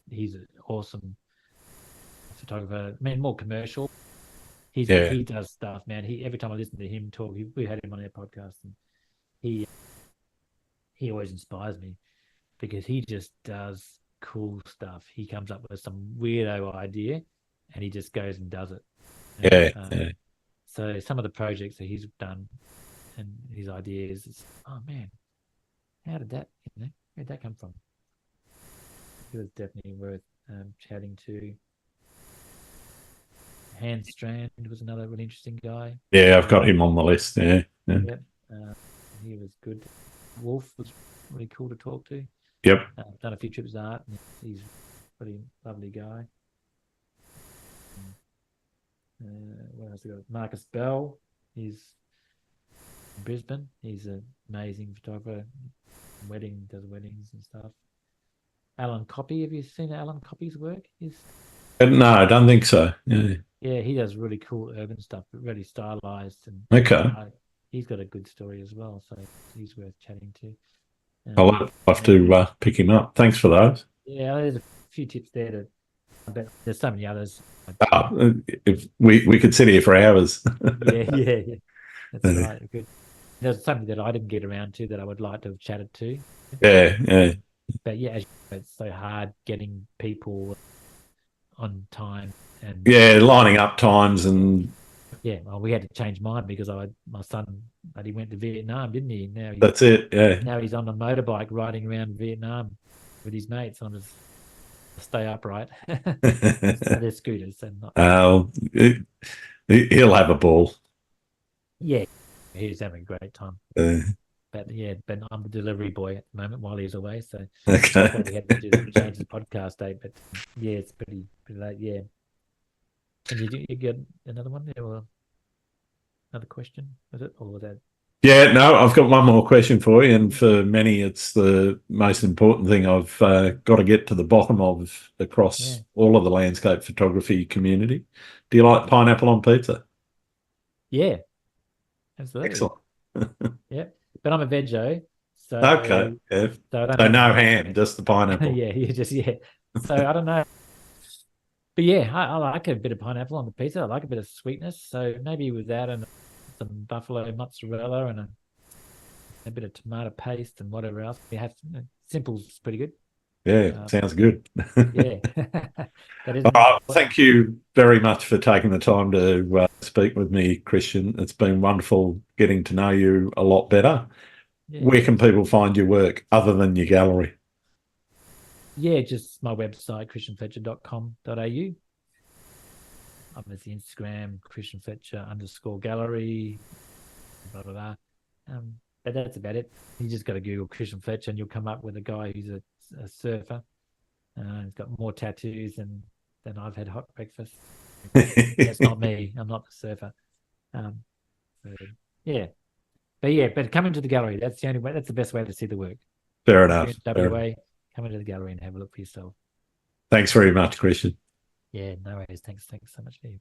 he's an awesome photographer. I mean, more commercial.
Yeah.
He does stuff, man. Every time I listen to him talk, we had him on our podcast, and he always inspires me because he just does cool stuff. He comes up with some weirdo idea, and he just goes and does it.
Yeah. Yeah.
So some of the projects that he's done and his ideas, oh man, how did that, where'd that come from? It was definitely worth chatting to. Hans Strand was another really interesting guy.
Yeah, I've got him on the list. Yeah. Yeah.
Yep, he was good. Wolf was really cool to talk to.
Yep.
Done a few trips of art, and he's a pretty lovely guy. What else we got? Marcus Bell. He's in Brisbane. He's an amazing photographer. Does weddings and stuff. Alan Copy, have you seen Alan Copy's work?
No, I don't think so. Yeah.
Yeah, he does really cool urban stuff, but really stylized, and
Okay.
he's got a good story as well, so he's worth chatting to.
I'll have to pick him up. Thanks for those.
Yeah, there's a few tips there. But there's so many others.
If we could sit here for hours.
yeah. That's right. Good. There's something that I didn't get around to that I would like to have chatted to.
Yeah.
But yeah, it's so hard getting people on time and
lining up times and
well, we had to change mine because my son, but he went to Vietnam, didn't he?
That's it. Yeah.
Now he's on a motorbike riding around Vietnam with his mates on his stay upright. They're scooters and not.
He'll have a ball.
Yeah, he's having a great time. But I'm the delivery boy at the moment while he's away. So
okay.
we had to change the podcast date. But yeah, it's pretty late. Yeah. And you get another one there, or another question? Was it, or was that?
Yeah, no, I've got one more question for you, and for many, it's the most important thing I've got to get to the bottom of across all of the landscape photography community. Do you like pineapple on pizza?
Yeah, absolutely.
Excellent.
Yeah, but I'm a veggie, so
okay. Yeah. So no ham, just the pineapple.
So I don't know. But yeah, I like a bit of pineapple on the pizza. I like a bit of sweetness. So maybe with that and some buffalo mozzarella and a bit of tomato paste and whatever else. We have simple's pretty good.
Yeah, sounds good.
Yeah.
Thank you very much for taking the time to speak with me, Christian. It's been wonderful getting to know you a lot better. Yeah. Where can people find your work other than your gallery?
Yeah, just my website, christianfletcher.com.au. Obviously Instagram, christianfletcher_gallery, blah, blah, blah. But that's about it. You just got to Google Christian Fletcher and you'll come up with a guy who's a surfer. He's got more tattoos than I've had hot breakfast. That's not me. I'm not the surfer. But come into the gallery. That's the only way. That's the best way to see the work.
Fair enough.
Come into the gallery and have a look for yourself.
Thanks very much, Christian.
Yeah, no worries. Thanks so much for you.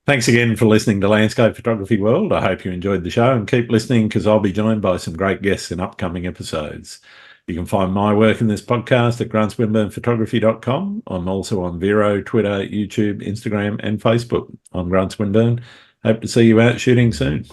Thanks again for listening to Landscape Photography World. I hope you enjoyed the show, and keep listening because I'll be joined by some great guests in upcoming episodes. You can find my work in this podcast at grantswinburnephotography.com. I'm also on Vero, Twitter, YouTube, Instagram, and Facebook. I'm Grant Swinburne. Hope to see you out shooting soon.